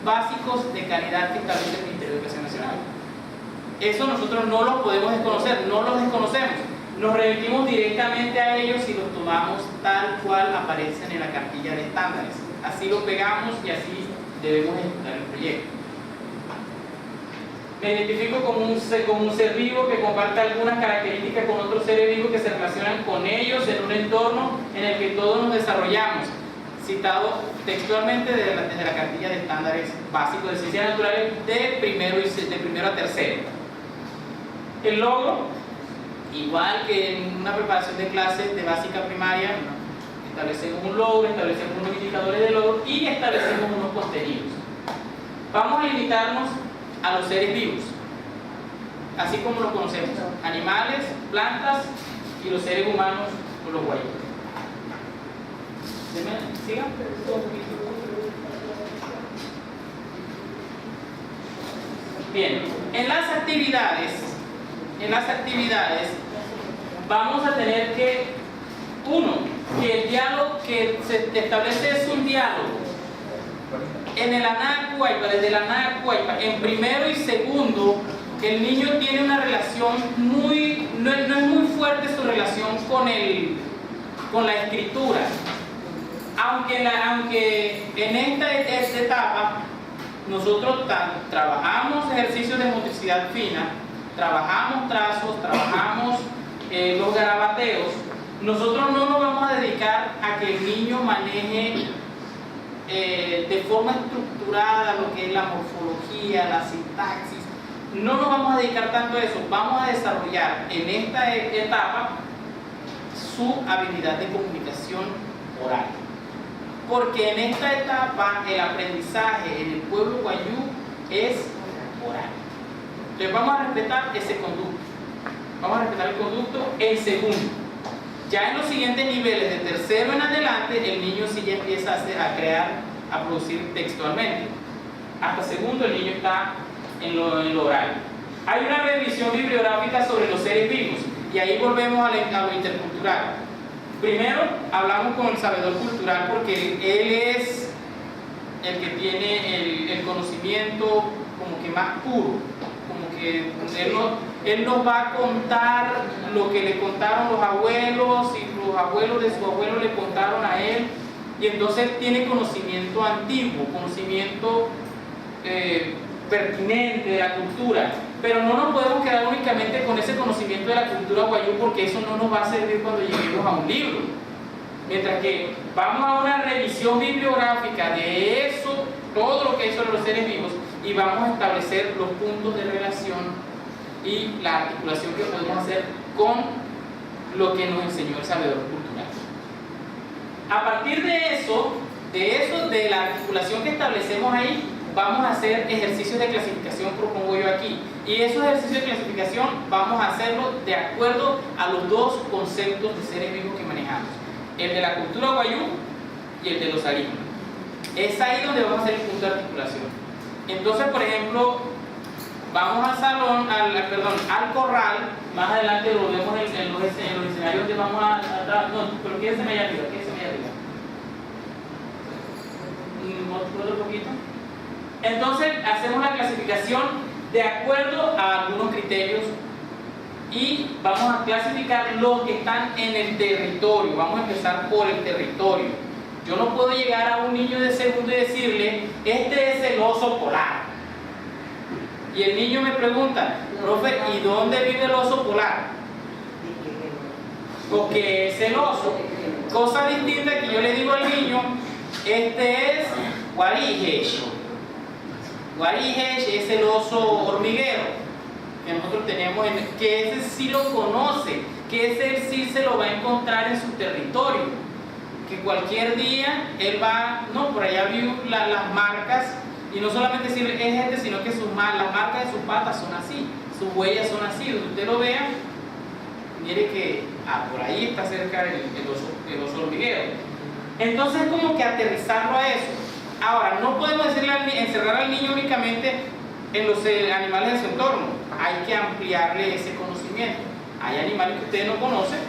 básicos de calidad que establece el Ministerio de Educación Nacional. Eso nosotros no los podemos desconocer, no los desconocemos. Nos remitimos directamente a ellos y los tomamos tal cual aparecen en la cartilla de estándares. Así lo pegamos y así debemos ejecutar el proyecto. Me identifico como un ser vivo que comparte algunas características con otros seres vivos que se relacionan con ellos en un entorno en el que todos nos desarrollamos. Citado textualmente desde la cartilla de estándares básicos de ciencias naturales de primero a tercero. El logro, igual que en una preparación de clases de básica primaria, establecemos un logro, establecemos unos indicadores de logro y establecemos unos contenidos. Vamos a limitarnos a los seres vivos, así como los conocemos: animales, plantas y los seres humanos o los wayuu. ¿Sigan? Bien, en las actividades vamos a tener que el diálogo que se establece es un diálogo en el ANACUEIPA, desde la ANACUEIPA, en primero y segundo. El niño tiene una relación no es muy fuerte su relación con la escritura, aunque en esta etapa nosotros trabajamos ejercicios de motricidad fina, trabajamos trazos, trabajamos los garabateos. Nosotros no nos vamos a dedicar a que el niño maneje de forma estructurada lo que es la morfología, la sintaxis. No nos vamos a dedicar tanto a eso. Vamos a desarrollar en esta etapa su habilidad de comunicación oral, porque en esta etapa el aprendizaje en el pueblo wayuu es oral. Entonces vamos a respetar ese conducto, vamos a respetar el conducto en segundo. Ya en los siguientes niveles, de tercero en adelante, el niño sí ya empieza a producir textualmente. Hasta segundo el niño está en lo oral. Hay una revisión bibliográfica sobre los seres vivos, y ahí volvemos a lo intercultural. Primero hablamos con el sabedor cultural porque él es el que tiene el conocimiento como que más puro, como que él nos va a contar lo que le contaron los abuelos y los abuelos de su abuelo le contaron a él, y entonces tiene conocimiento antiguo, conocimiento pertinente de la cultura. Pero no nos podemos quedar únicamente con ese conocimiento de la cultura guayú, porque eso no nos va a servir cuando lleguemos a un libro. Mientras que vamos a una revisión bibliográfica de eso, todo lo que es sobre los seres vivos, y vamos a establecer los puntos de relación y la articulación que podemos hacer con lo que nos enseñó el sabedor cultural. A partir de eso, de la articulación que establecemos ahí, vamos a hacer ejercicios de clasificación, propongo yo aquí. Y esos ejercicios de clasificación vamos a hacerlo de acuerdo a los dos conceptos de seres vivos que manejamos: el de la cultura guayú y el de los arícolas. Es ahí donde vamos a hacer el punto de articulación. Entonces, por ejemplo, vamos al salón, al corral. Más adelante lo vemos en los escenarios donde vamos a no, pero quédense allá arriba, otro poquito. Entonces hacemos la clasificación de acuerdo a algunos criterios y vamos a clasificar los que están en el territorio. Vamos a empezar por el territorio. Yo no puedo llegar a un niño de segundo y decirle, este es el oso polar. Y el niño me pregunta, profe, ¿y dónde vive el oso polar? ¿O qué es el oso? Cosa distinta que yo le digo al niño, este es Guarijesh. Guarijesh es el oso hormiguero que nosotros tenemos, que ese sí lo conoce, que ese sí se lo va a encontrar en su territorio, que cualquier día él va, no, por allá vio las marcas, y no solamente decirle es este, sino que las marcas de sus patas son así, sus huellas son así. Donde usted lo vea, mire que por ahí está cerca el oso hormiguero. Entonces es como que aterrizarlo a eso. Ahora, no podemos encerrar al niño únicamente en los animales de su entorno. Hay que ampliarle ese conocimiento. Hay animales que ustedes no conocen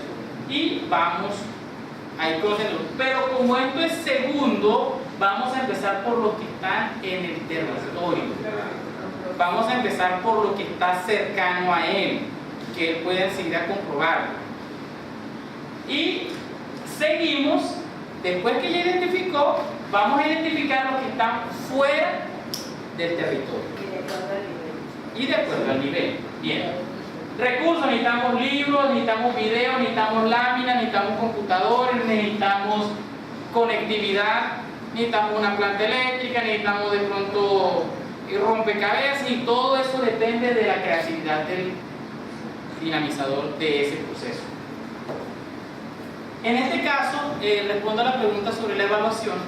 y vamos a ir conociendo. Pero como esto es segundo, vamos a empezar por lo que está en el territorio. Vamos a empezar por lo que está cercano a él, que él pueda seguir a comprobarlo. Y seguimos, después que ya identificó, vamos a identificar los que están fuera del territorio. Y de acuerdo al nivel. Bien. Recursos: necesitamos libros, necesitamos videos, necesitamos láminas, necesitamos computadores, necesitamos conectividad, necesitamos una planta eléctrica, necesitamos de pronto rompecabezas, y todo eso depende de la creatividad del dinamizador de ese proceso. En este caso, respondo a la pregunta sobre la evaluación.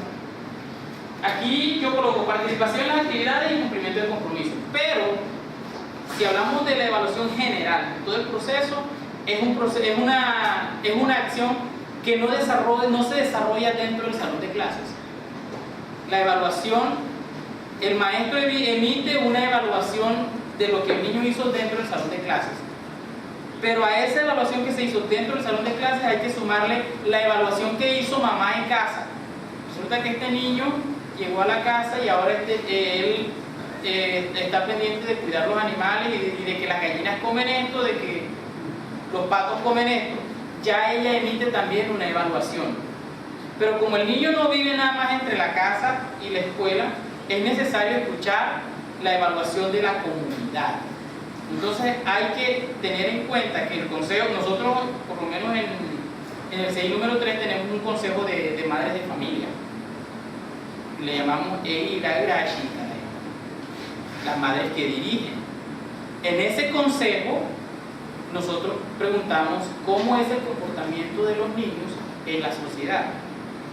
Aquí yo coloco participación en las actividades y cumplimiento de compromiso. Pero, si hablamos de la evaluación general, todo el proceso es una acción que no se desarrolla dentro del salón de clases. La evaluación, el maestro emite una evaluación de lo que el niño hizo dentro del salón de clases. Pero a esa evaluación que se hizo dentro del salón de clases hay que sumarle la evaluación que hizo mamá en casa. Resulta que este niño llegó a la casa y ahora él está pendiente de cuidar los animales y de que las gallinas comen esto, de que los patos comen esto. Ya ella emite también una evaluación. Pero como el niño no vive nada más entre la casa y la escuela, es necesario escuchar la evaluación de la comunidad. Entonces hay que tener en cuenta que el consejo, nosotros por lo menos en el CI número 3 tenemos un consejo de madres de familia. Le llamamos EIRAGRASHI, las madres que dirigen. En ese consejo nosotros preguntamos cómo es el comportamiento de los niños en la sociedad.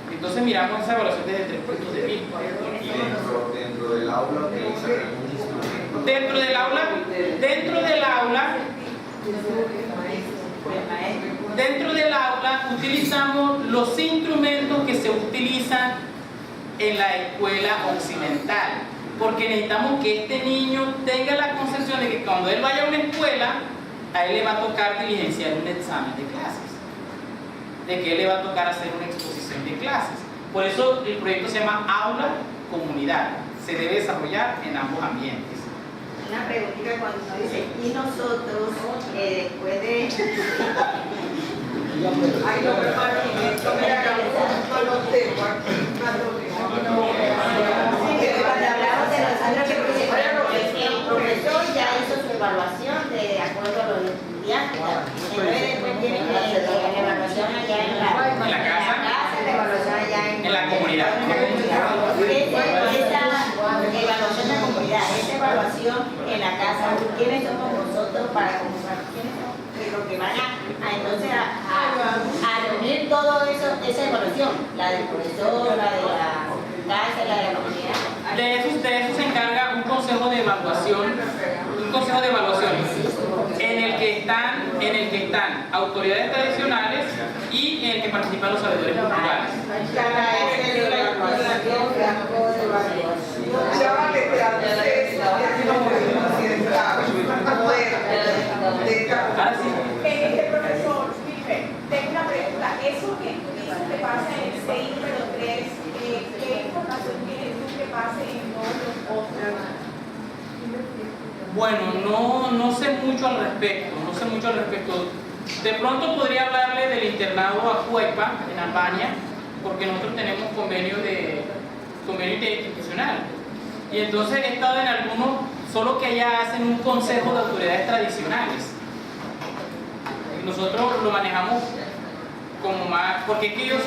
Entonces miramos esa evaluación desde 3 puntos de vista. Y dentro del aula utilizan algún instrumento. Dentro del aula utilizamos los instrumentos que se utilizan en la escuela occidental, porque necesitamos que este niño tenga la concepción de que cuando él vaya a una escuela, a él le va a tocar diligenciar un examen de clases. de que él le va a tocar hacer una exposición de clases. Por eso el proyecto se llama Aula Comunidad. Se debe desarrollar en ambos ambientes. Una preguntita cuando uno dice, y nosotros, después de... Ay, no, hermano, esto me da no lo tengo aquí. Sí, pero cuando hablamos de los años que el profesor ya hizo su evaluación de acuerdo a los estudiantes. Entonces después tiene que hacer la evaluación allá en la casa, la evaluación allá en la comunidad. Esa evaluación de la comunidad, esa evaluación en la casa, ¿quiénes somos nosotros para comenzar? ¿Quiénes somos los que van entonces a reunir todo eso, esa evaluación? La del profesor, la de la casa, la de la comunidad. De eso se encarga un consejo de evaluación, en el que están autoridades tradicionales y en el que participan los sabedores culturales. Ahora sí. Profesor, tengo una pregunta. Eso que tú dices que pasa en el CI número 3, ¿qué información tienes tú que pase en todos los otros? Bueno, no sé mucho al respecto, De pronto podría hablarle del internado Acuepa en Albania, porque nosotros tenemos convenio interinstitucional. Y entonces he estado en algunos, solo que allá hacen un consejo de autoridades tradicionales. Nosotros lo manejamos como más, porque es que ellos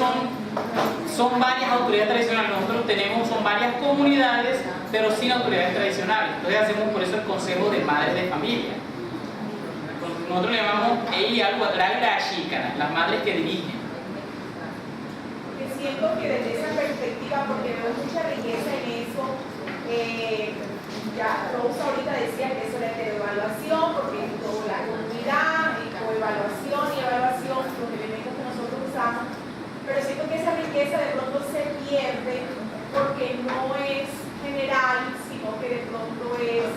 son varias autoridades tradicionales, nosotros son varias comunidades, pero sin autoridades tradicionales. Entonces hacemos por eso el consejo de madres de familia. Nosotros le llamamos algo atrás de la chica, las madres que dirigen. Porque siento que desde esa perspectiva, porque veo mucha riqueza en eso, ya Rosa ahorita decía que eso era de evaluación, porque es toda la comunidad, coevaluación y evaluación, los elementos que nosotros usamos, pero siento que esa riqueza de pronto se pierde porque no es general, sino que de pronto es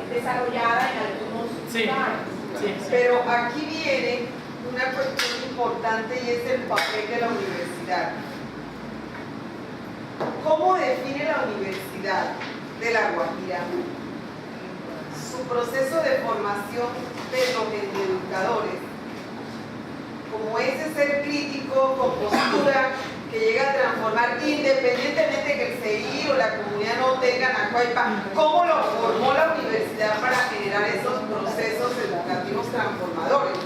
desarrollada en algunos lugares. Sí. Pero aquí viene una cuestión importante y es el papel de la universidad. ¿Cómo define la universidad de La Guajira su proceso de formación de los educadores? Como ese ser crítico, con postura, que llega a transformar, independientemente de que el CI o la comunidad no tengan Acuepa, ¿cómo lo formó la universidad para generar esos procesos educativos transformadores?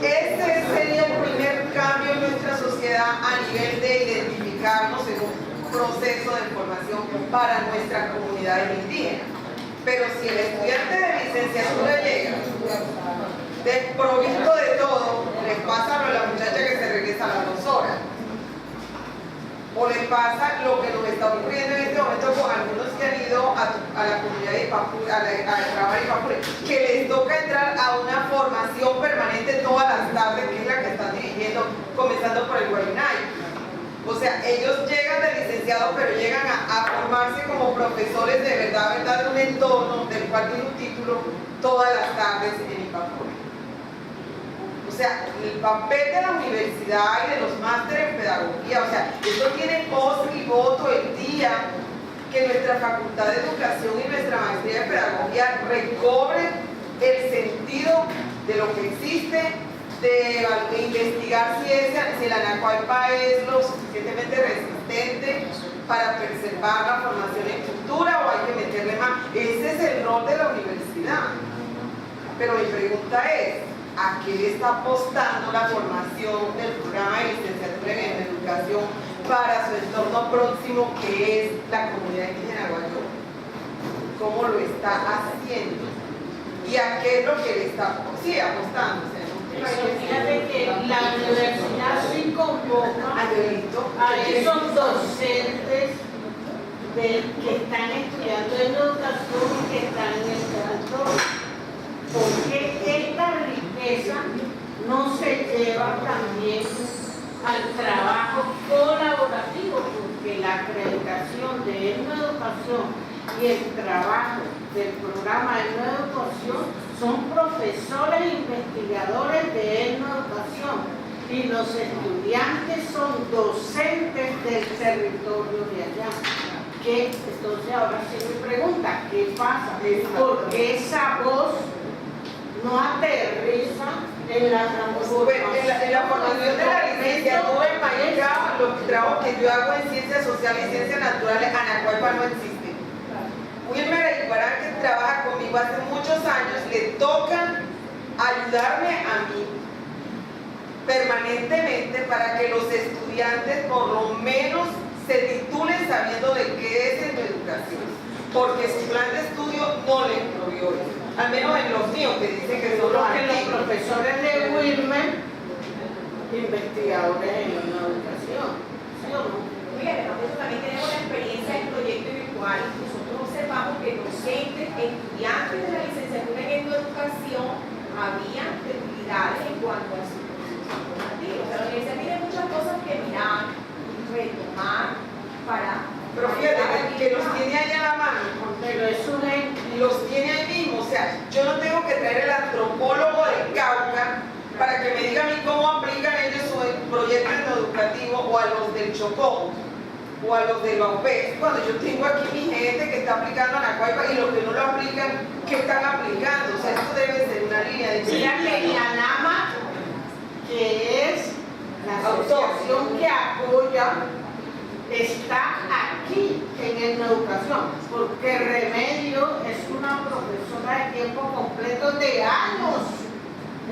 Ese sería el primer cambio en nuestra sociedad a nivel de identificarnos en un proceso de formación para nuestra comunidad indígena. Pero si el estudiante de licenciatura llega desprovisto de todo, les pasa a la muchacha que se regresa a las 2 horas. O les pasa lo que nos está ocurriendo en este momento con algunos que han ido a la comunidad de Ipapure, a trabajar en Ipapure, que les toca entrar a una formación permanente todas las tardes, que es la que están dirigiendo, comenzando por el Guarinay. O sea, ellos llegan de licenciados, pero llegan a formarse como profesores de verdad, de un entorno del cual tiene un título todas las tardes en Ipapure. O sea, el papel de la universidad y de los másteres en pedagogía, o sea, esto tiene voz y voto el día que nuestra facultad de educación y nuestra maestría de pedagogía recobre el sentido de lo que existe, de investigar si el Anacualpa es lo suficientemente resistente para preservar la formación en cultura o hay que meterle más. Ese es el rol de la universidad. Pero mi pregunta es, ¿a qué le está apostando la formación del programa de licenciatura en educación para su entorno próximo, que es la comunidad indígena Guayú? ¿Cómo lo está haciendo? ¿Y a qué es lo que le está apostando? Fíjate que la universidad sí convoca a esos docentes que están estudiando en educación y que están en el territorio. Porque esta riqueza no se lleva también al trabajo colaborativo, porque la acreditación de Educación y el trabajo del programa de educación son profesores e investigadores de educación y los estudiantes son docentes del territorio de allá. Que entonces ahora sí me pregunta, ¿qué pasa? Porque esa voz no aterriza en la transformación. En la formación de la licenciatura en maestría, los trabajos que yo hago en ciencias sociales y ciencias naturales, Anacualpa no existe. Wilmer Ibarán, que trabaja conmigo hace muchos años, le toca ayudarme a mí permanentemente para que los estudiantes por lo menos se titulen sabiendo de qué es educación, porque su plan de estudio no le proveyó eso, al menos en los míos que dicen que son los antiguos profesores de Wilmer, investigadores en la educación, ¿sí o no? Mira, nosotros también tenemos la experiencia del proyecto virtual. Nosotros observamos que docentes, estudiantes de la licenciatura en educación había debilidades en cuanto a su proceso formativo. O sea, la universidad tiene muchas cosas que mirar, retomar para... Pero fíjate que los tiene ahí a la mano, pero es un los tiene ahí mismo. O sea, yo no tengo que traer el antropólogo del Cauca para que me diga a mí cómo aplican ellos su proyecto educativo, o a los del Chocó, o a los de la UPES, cuando yo tengo aquí mi gente que está aplicando Anacualpa y los que no lo aplican, ¿qué están aplicando? O sea, esto debe ser una línea de mira que IANAMA, que es la asociación que apoya, está aquí en educación, porque Remedio es una profesora de tiempo completo de años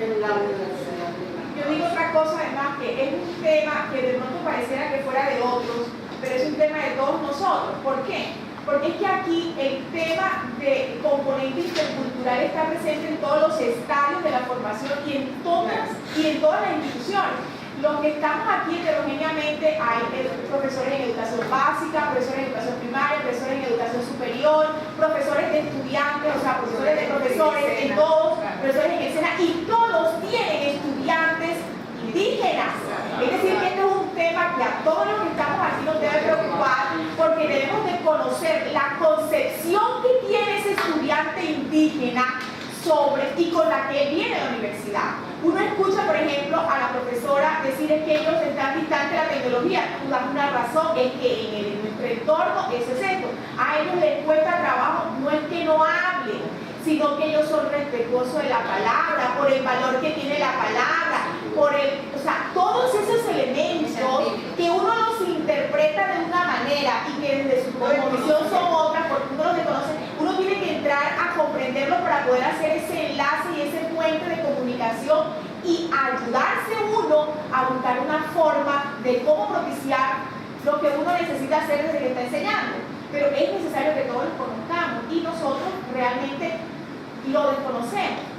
en la universidad. Yo digo otra cosa además, que es un tema que de pronto pareciera que fuera de otros, pero es un tema de todos nosotros. ¿Por qué? Porque es que aquí el tema de componente intercultural está presente en todos los estadios de la formación y en todas las instituciones. Los que estamos aquí heterogéneamente, hay profesores en educación básica, profesores en educación primaria, profesores en educación superior, profesores de estudiantes, o sea, profesores de profesores en todos, profesores en escena, y todos tienen estudiantes indígenas. Es decir, que este es un tema que a todos los que estamos aquí nos debe preocupar, porque debemos de conocer la concepción que tiene ese estudiante indígena sobre y con la que él viene a la universidad. Uno escucha, por ejemplo, a la profesora decir es que ellos están distantes de la tecnología. Tú das una razón, es que en nuestro entorno eso es esto. A ellos les cuesta trabajo, no es que no hablen, sino que ellos son respetuosos de la palabra, por el valor que tiene la palabra, o sea, todos esos elementos que uno los interpreta de una manera y que desde su cosmovisión son otras, porque uno los desconoce, uno tiene que entrar a comprenderlo para poder hacer ese enlace y ese puente de comunicación y ayudarse uno a buscar una forma de cómo propiciar lo que uno necesita hacer desde que está enseñando. Pero es necesario que todos lo conozcamos y nosotros realmente lo desconocemos.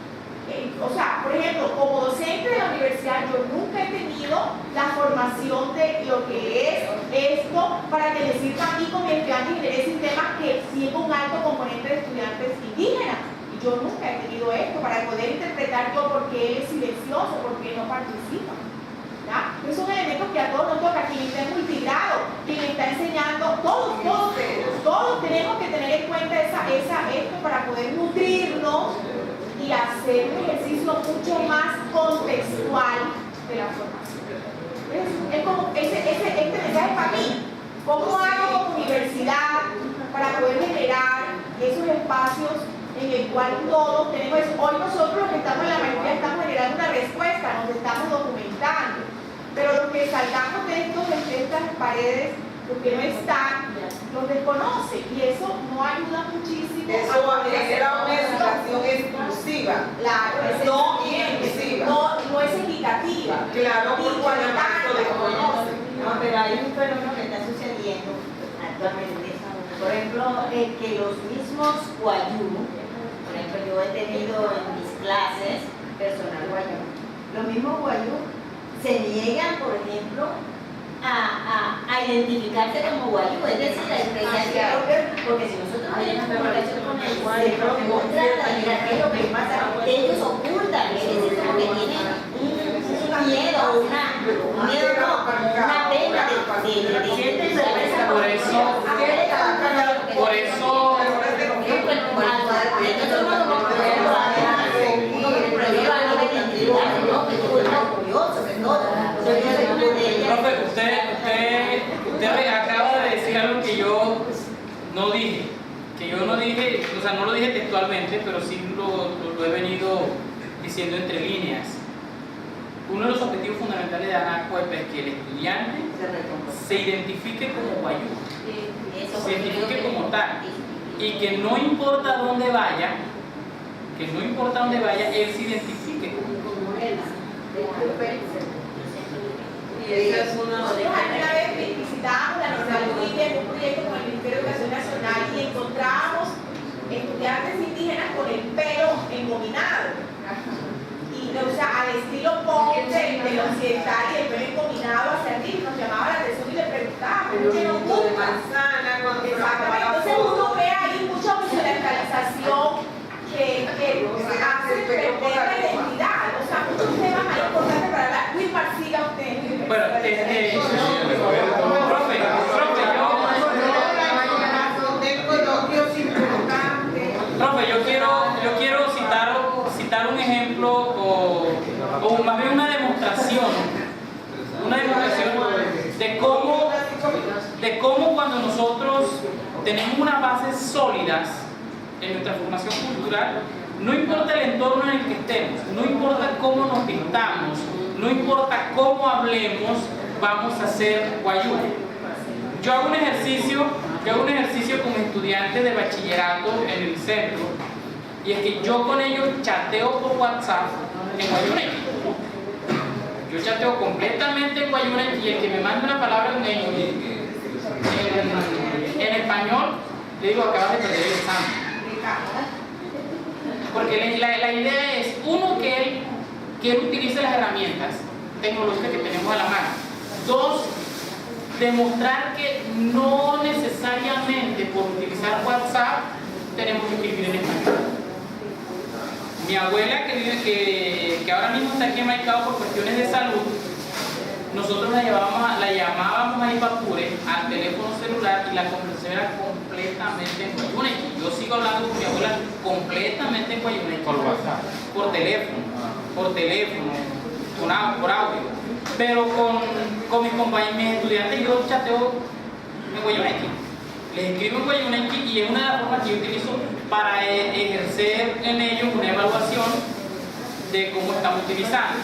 O sea, por ejemplo, como docente de la universidad, yo nunca he tenido la formación de lo que es esto para que me sirva a mí como estudiante de interés en temas que tiene un alto componente de estudiantes indígenas. Y yo nunca he tenido esto para poder interpretar yo por qué él es silencioso, por qué no participa. ¿Ya? Esos son elementos que a todos nos toca, quien está en multigrado, quien está enseñando, todos tenemos que tener en cuenta esto para poder nutrirnos y hacer un ejercicio mucho más contextual de la formación. Es como este mensaje para mí. ¿Cómo hago como universidad para poder generar esos espacios en el cual todos tenemos? Hoy nosotros los que estamos en la mayoría estamos generando una respuesta, nos estamos documentando, pero los que salgamos de estas paredes, los que no están, los desconocen y eso no ayuda muchísimo. Eso genera una educación exclusiva. Claro, no inclusiva. No es equitativa. Claro, porque además lo desconocen. No, pero hay un fenómeno que está sucediendo actualmente. Por ejemplo, que los mismos guayú, por ejemplo, yo he tenido en mis clases personal guayú, los mismos guayú se niegan, por ejemplo, a identificarse como guayú, es decir, a expresar porque si nosotros tenemos comunicación con el guayú, qué es lo que pasa, ellos ocultan, es decir, como que tienen un miedo, una pena de por eso usted acaba de decir algo que yo no dije. O sea, no lo dije textualmente, pero sí lo he venido diciendo entre líneas. Uno de los objetivos fundamentales de ANACUEP es que el estudiante se identifique como guayú, se identifique como tal, y que no importa dónde vaya, él se identifique como él. Y esa es una Nosotros alguna vez visitábamos la Normal en un proyecto con el Ministerio de Educación Nacional y encontrábamos estudiantes indígenas con el pelo engominado. Y, o sea, al estilo pop del occidental y el pelo engominado hacia arriba, nos llamaba la atención y le preguntábamos, ¿por qué no de gusta? manzana, cuando Exactamente, entonces uno ve ahí mucha occidentalización que hace perder la identidad. O sea, muchos temas más importantes para hablar. Wilmar, siga usted. Bueno, profe, yo quiero citar un ejemplo o más bien una demostración de cómo cuando nosotros tenemos unas bases sólidas en nuestra formación cultural, no importa el entorno en el que estemos, no importa cómo nos pintamos, no importa cómo hablemos, vamos a ser guayú. Yo hago un ejercicio con estudiantes de bachillerato en el centro, y es que yo con ellos chateo por WhatsApp en guayunequi. Yo chateo completamente en guayunequi, y el que me manda una palabra en español, le digo, acabas de perder el examen. Porque la idea es, uno, que él utilice las herramientas tecnológicas que tenemos a la mano. Dos, demostrar que no necesariamente por utilizar WhatsApp tenemos que escribir en español. Mi abuela, que ahora mismo está aquí en Maicao por cuestiones de salud, nosotros la llamábamos a Ipapure al teléfono celular y la conversación era completamente en guayunequi. Yo sigo hablando con mi abuela completamente en guayunequi. Por WhatsApp. Por teléfono, por audio. Pero con mis compañeros, mis estudiantes, yo chateo en guayunequi. Les escribo en guayunequi y es una de las formas que yo utilizo para ejercer en ellos una evaluación de cómo estamos utilizando.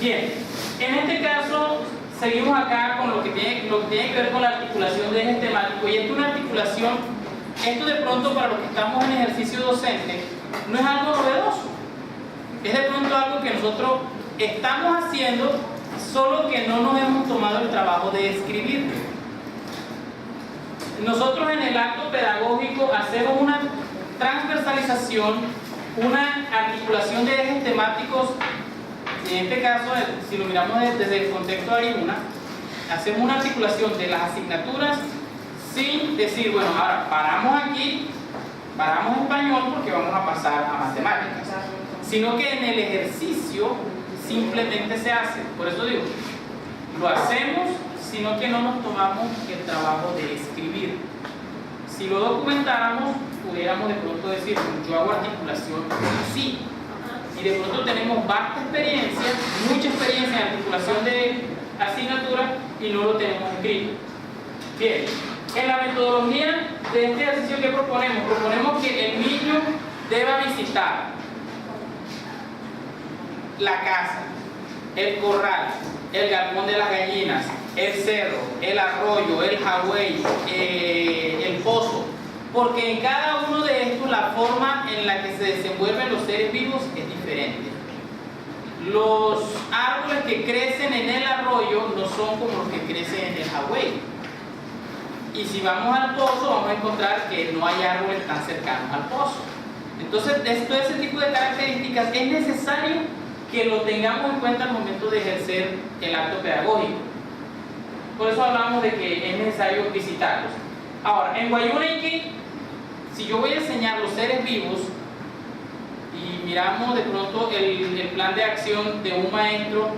Bien. En este caso, seguimos acá con lo que tiene que ver con la articulación de eje temático, y esto es una articulación, esto de pronto para los que estamos en ejercicio docente, no es algo novedoso, es de pronto algo que nosotros estamos haciendo, solo que no nos hemos tomado el trabajo de escribir. Nosotros en el acto pedagógico hacemos una transversalización, una articulación de ejes temáticos. En este caso, si lo miramos desde el contexto de Ariuna, hacemos una articulación de las asignaturas sin decir, bueno, ahora paramos aquí, paramos español porque vamos a pasar a matemáticas, sino que en el ejercicio simplemente se hace. Por eso digo, lo hacemos, sino que no nos tomamos el trabajo de escribir. Si lo documentáramos, pudiéramos de pronto decir, yo hago articulación así. Y de pronto tenemos vasta experiencia, mucha experiencia en articulación de asignaturas y no lo tenemos escrito. Bien, en la metodología de este ejercicio que proponemos que el niño deba visitar la casa, el corral, el galpón de las gallinas, el cerro, el arroyo, el jagüey, el pozo, porque en cada uno de estos la forma en la que se desenvuelven los seres vivos es diferente. Los árboles que crecen en el arroyo no son como los que crecen en el jagüey. Y si vamos al pozo vamos a encontrar que no hay árboles tan cercanos al pozo. Entonces, todo ese tipo de características es necesario que lo tengamos en cuenta al momento de ejercer el acto pedagógico. Por eso hablamos de que es necesario visitarlos. Ahora, en guayunequi, si yo voy a enseñar los seres vivos y miramos de pronto el plan de acción de un maestro,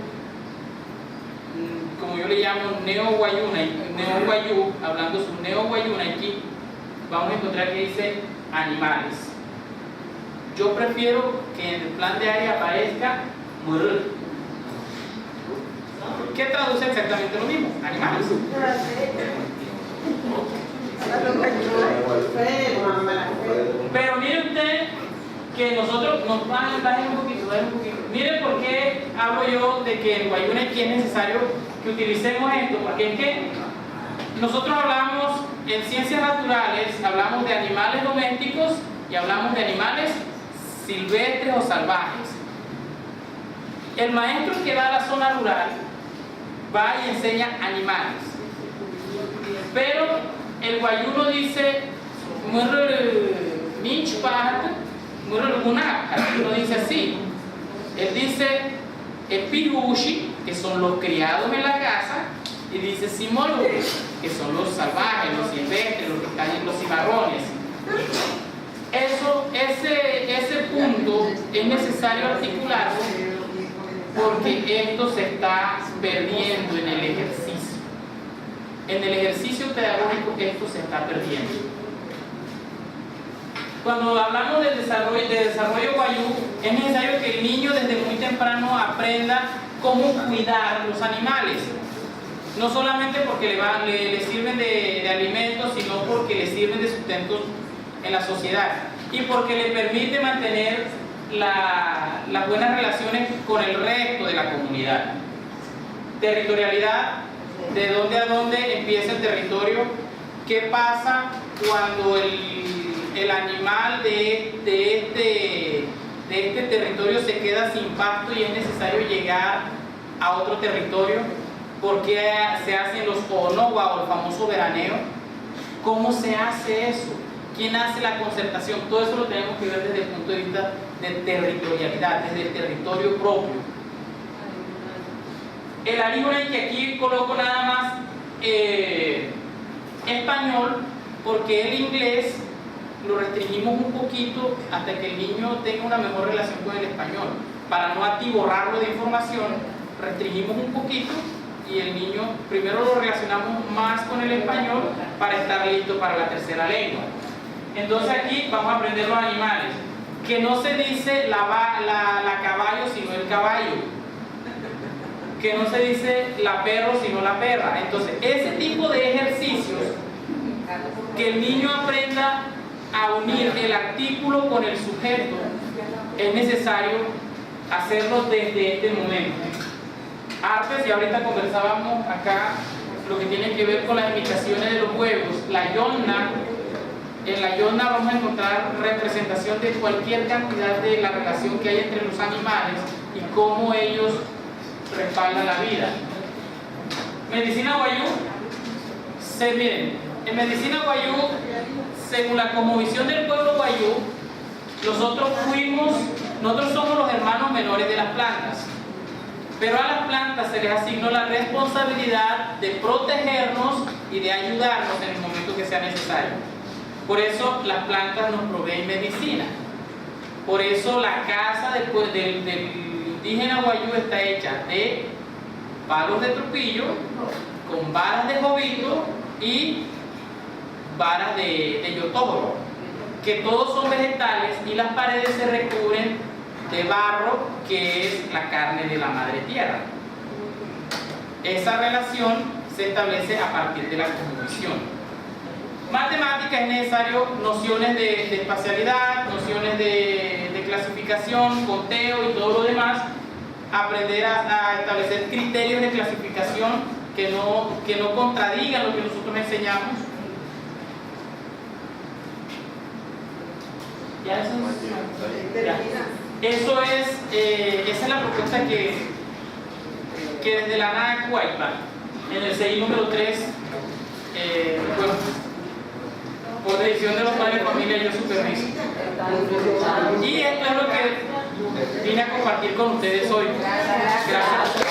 como yo le llamo neo-guayú, hablando de su neo-guayunequi, vamos a encontrar que dice animales. Yo prefiero que en el plan de área aparezca murr. que traduce exactamente lo mismo, animales. Pero mire usted que nosotros nos bajen un poquito. Mire por qué hablo yo de que en Guayuna aquí es necesario que utilicemos esto, porque es que nosotros hablamos en ciencias naturales, hablamos de animales domésticos y hablamos de animales silvestres o salvajes. El maestro que va a la zona rural va y enseña animales, pero el guayuno dice uno dice así, él dice el pirushi, que son los criados en la casa, y dice simolu, que son los salvajes, los silvestres, los que están en los cimarrones. Ese punto es necesario articularlo porque esto se está perdiendo en el ejercicio. En el ejercicio pedagógico esto se está perdiendo. Cuando hablamos de desarrollo guayú, es necesario que el niño desde muy temprano aprenda cómo cuidar los animales. No solamente porque le sirven de alimentos, sino porque le sirven de sustento en la sociedad y porque le permite mantener las buenas relaciones con el resto de la comunidad. Territorialidad, de dónde a dónde empieza el territorio, qué pasa cuando el animal de este territorio se queda sin pasto y es necesario llegar a otro territorio, por qué se hacen los onogua o el famoso veraneo, cómo se hace eso, quién hace la concertación, todo eso lo tenemos que ver desde el punto de vista de territorialidad, desde el territorio propio. El Arígona, que aquí coloco nada más español, porque el inglés lo restringimos un poquito hasta que el niño tenga una mejor relación con el español. Para no atiborrarlo de información, restringimos un poquito y el niño primero lo relacionamos más con el español para estar listo para la tercera lengua. Entonces aquí vamos a aprender los animales, que no se dice la caballo sino el caballo, que no se dice la perro sino la perra. Entonces ese tipo de ejercicios, que el niño aprenda a unir el artículo con el sujeto, es necesario hacerlo desde este momento. Artes, y ahorita conversábamos acá lo que tiene que ver con las imitaciones de los juegos. La yonna, en la yonna vamos a encontrar representación de cualquier cantidad de la relación que hay entre los animales y cómo ellos respaldan la vida. Medicina guayú, miren, en medicina guayú, según la cosmovisión del pueblo guayú, nosotros somos los hermanos menores de las plantas, pero a las plantas se les asignó la responsabilidad de protegernos y de ayudarnos en el momento que sea necesario. Por eso las plantas nos proveen medicina. Por eso la casa del indígena guayú está hecha de palos de tropillo, con varas de jovito y varas de yotóboro, que todos son vegetales, y las paredes se recubren de barro, que es la carne de la madre tierra. Esa relación se establece a partir de la cosmovisión. Matemática, es necesario nociones de espacialidad, nociones de clasificación, conteo y todo lo demás, aprender a establecer criterios de clasificación que no contradigan lo que nosotros enseñamos. Ya eso es, ya. Esa es la propuesta que desde la NAC Guaypa, en el CI número 3, bueno, por decisión de los padres de familia, yo superviso. Y esto es lo que vine a compartir con ustedes hoy. Gracias.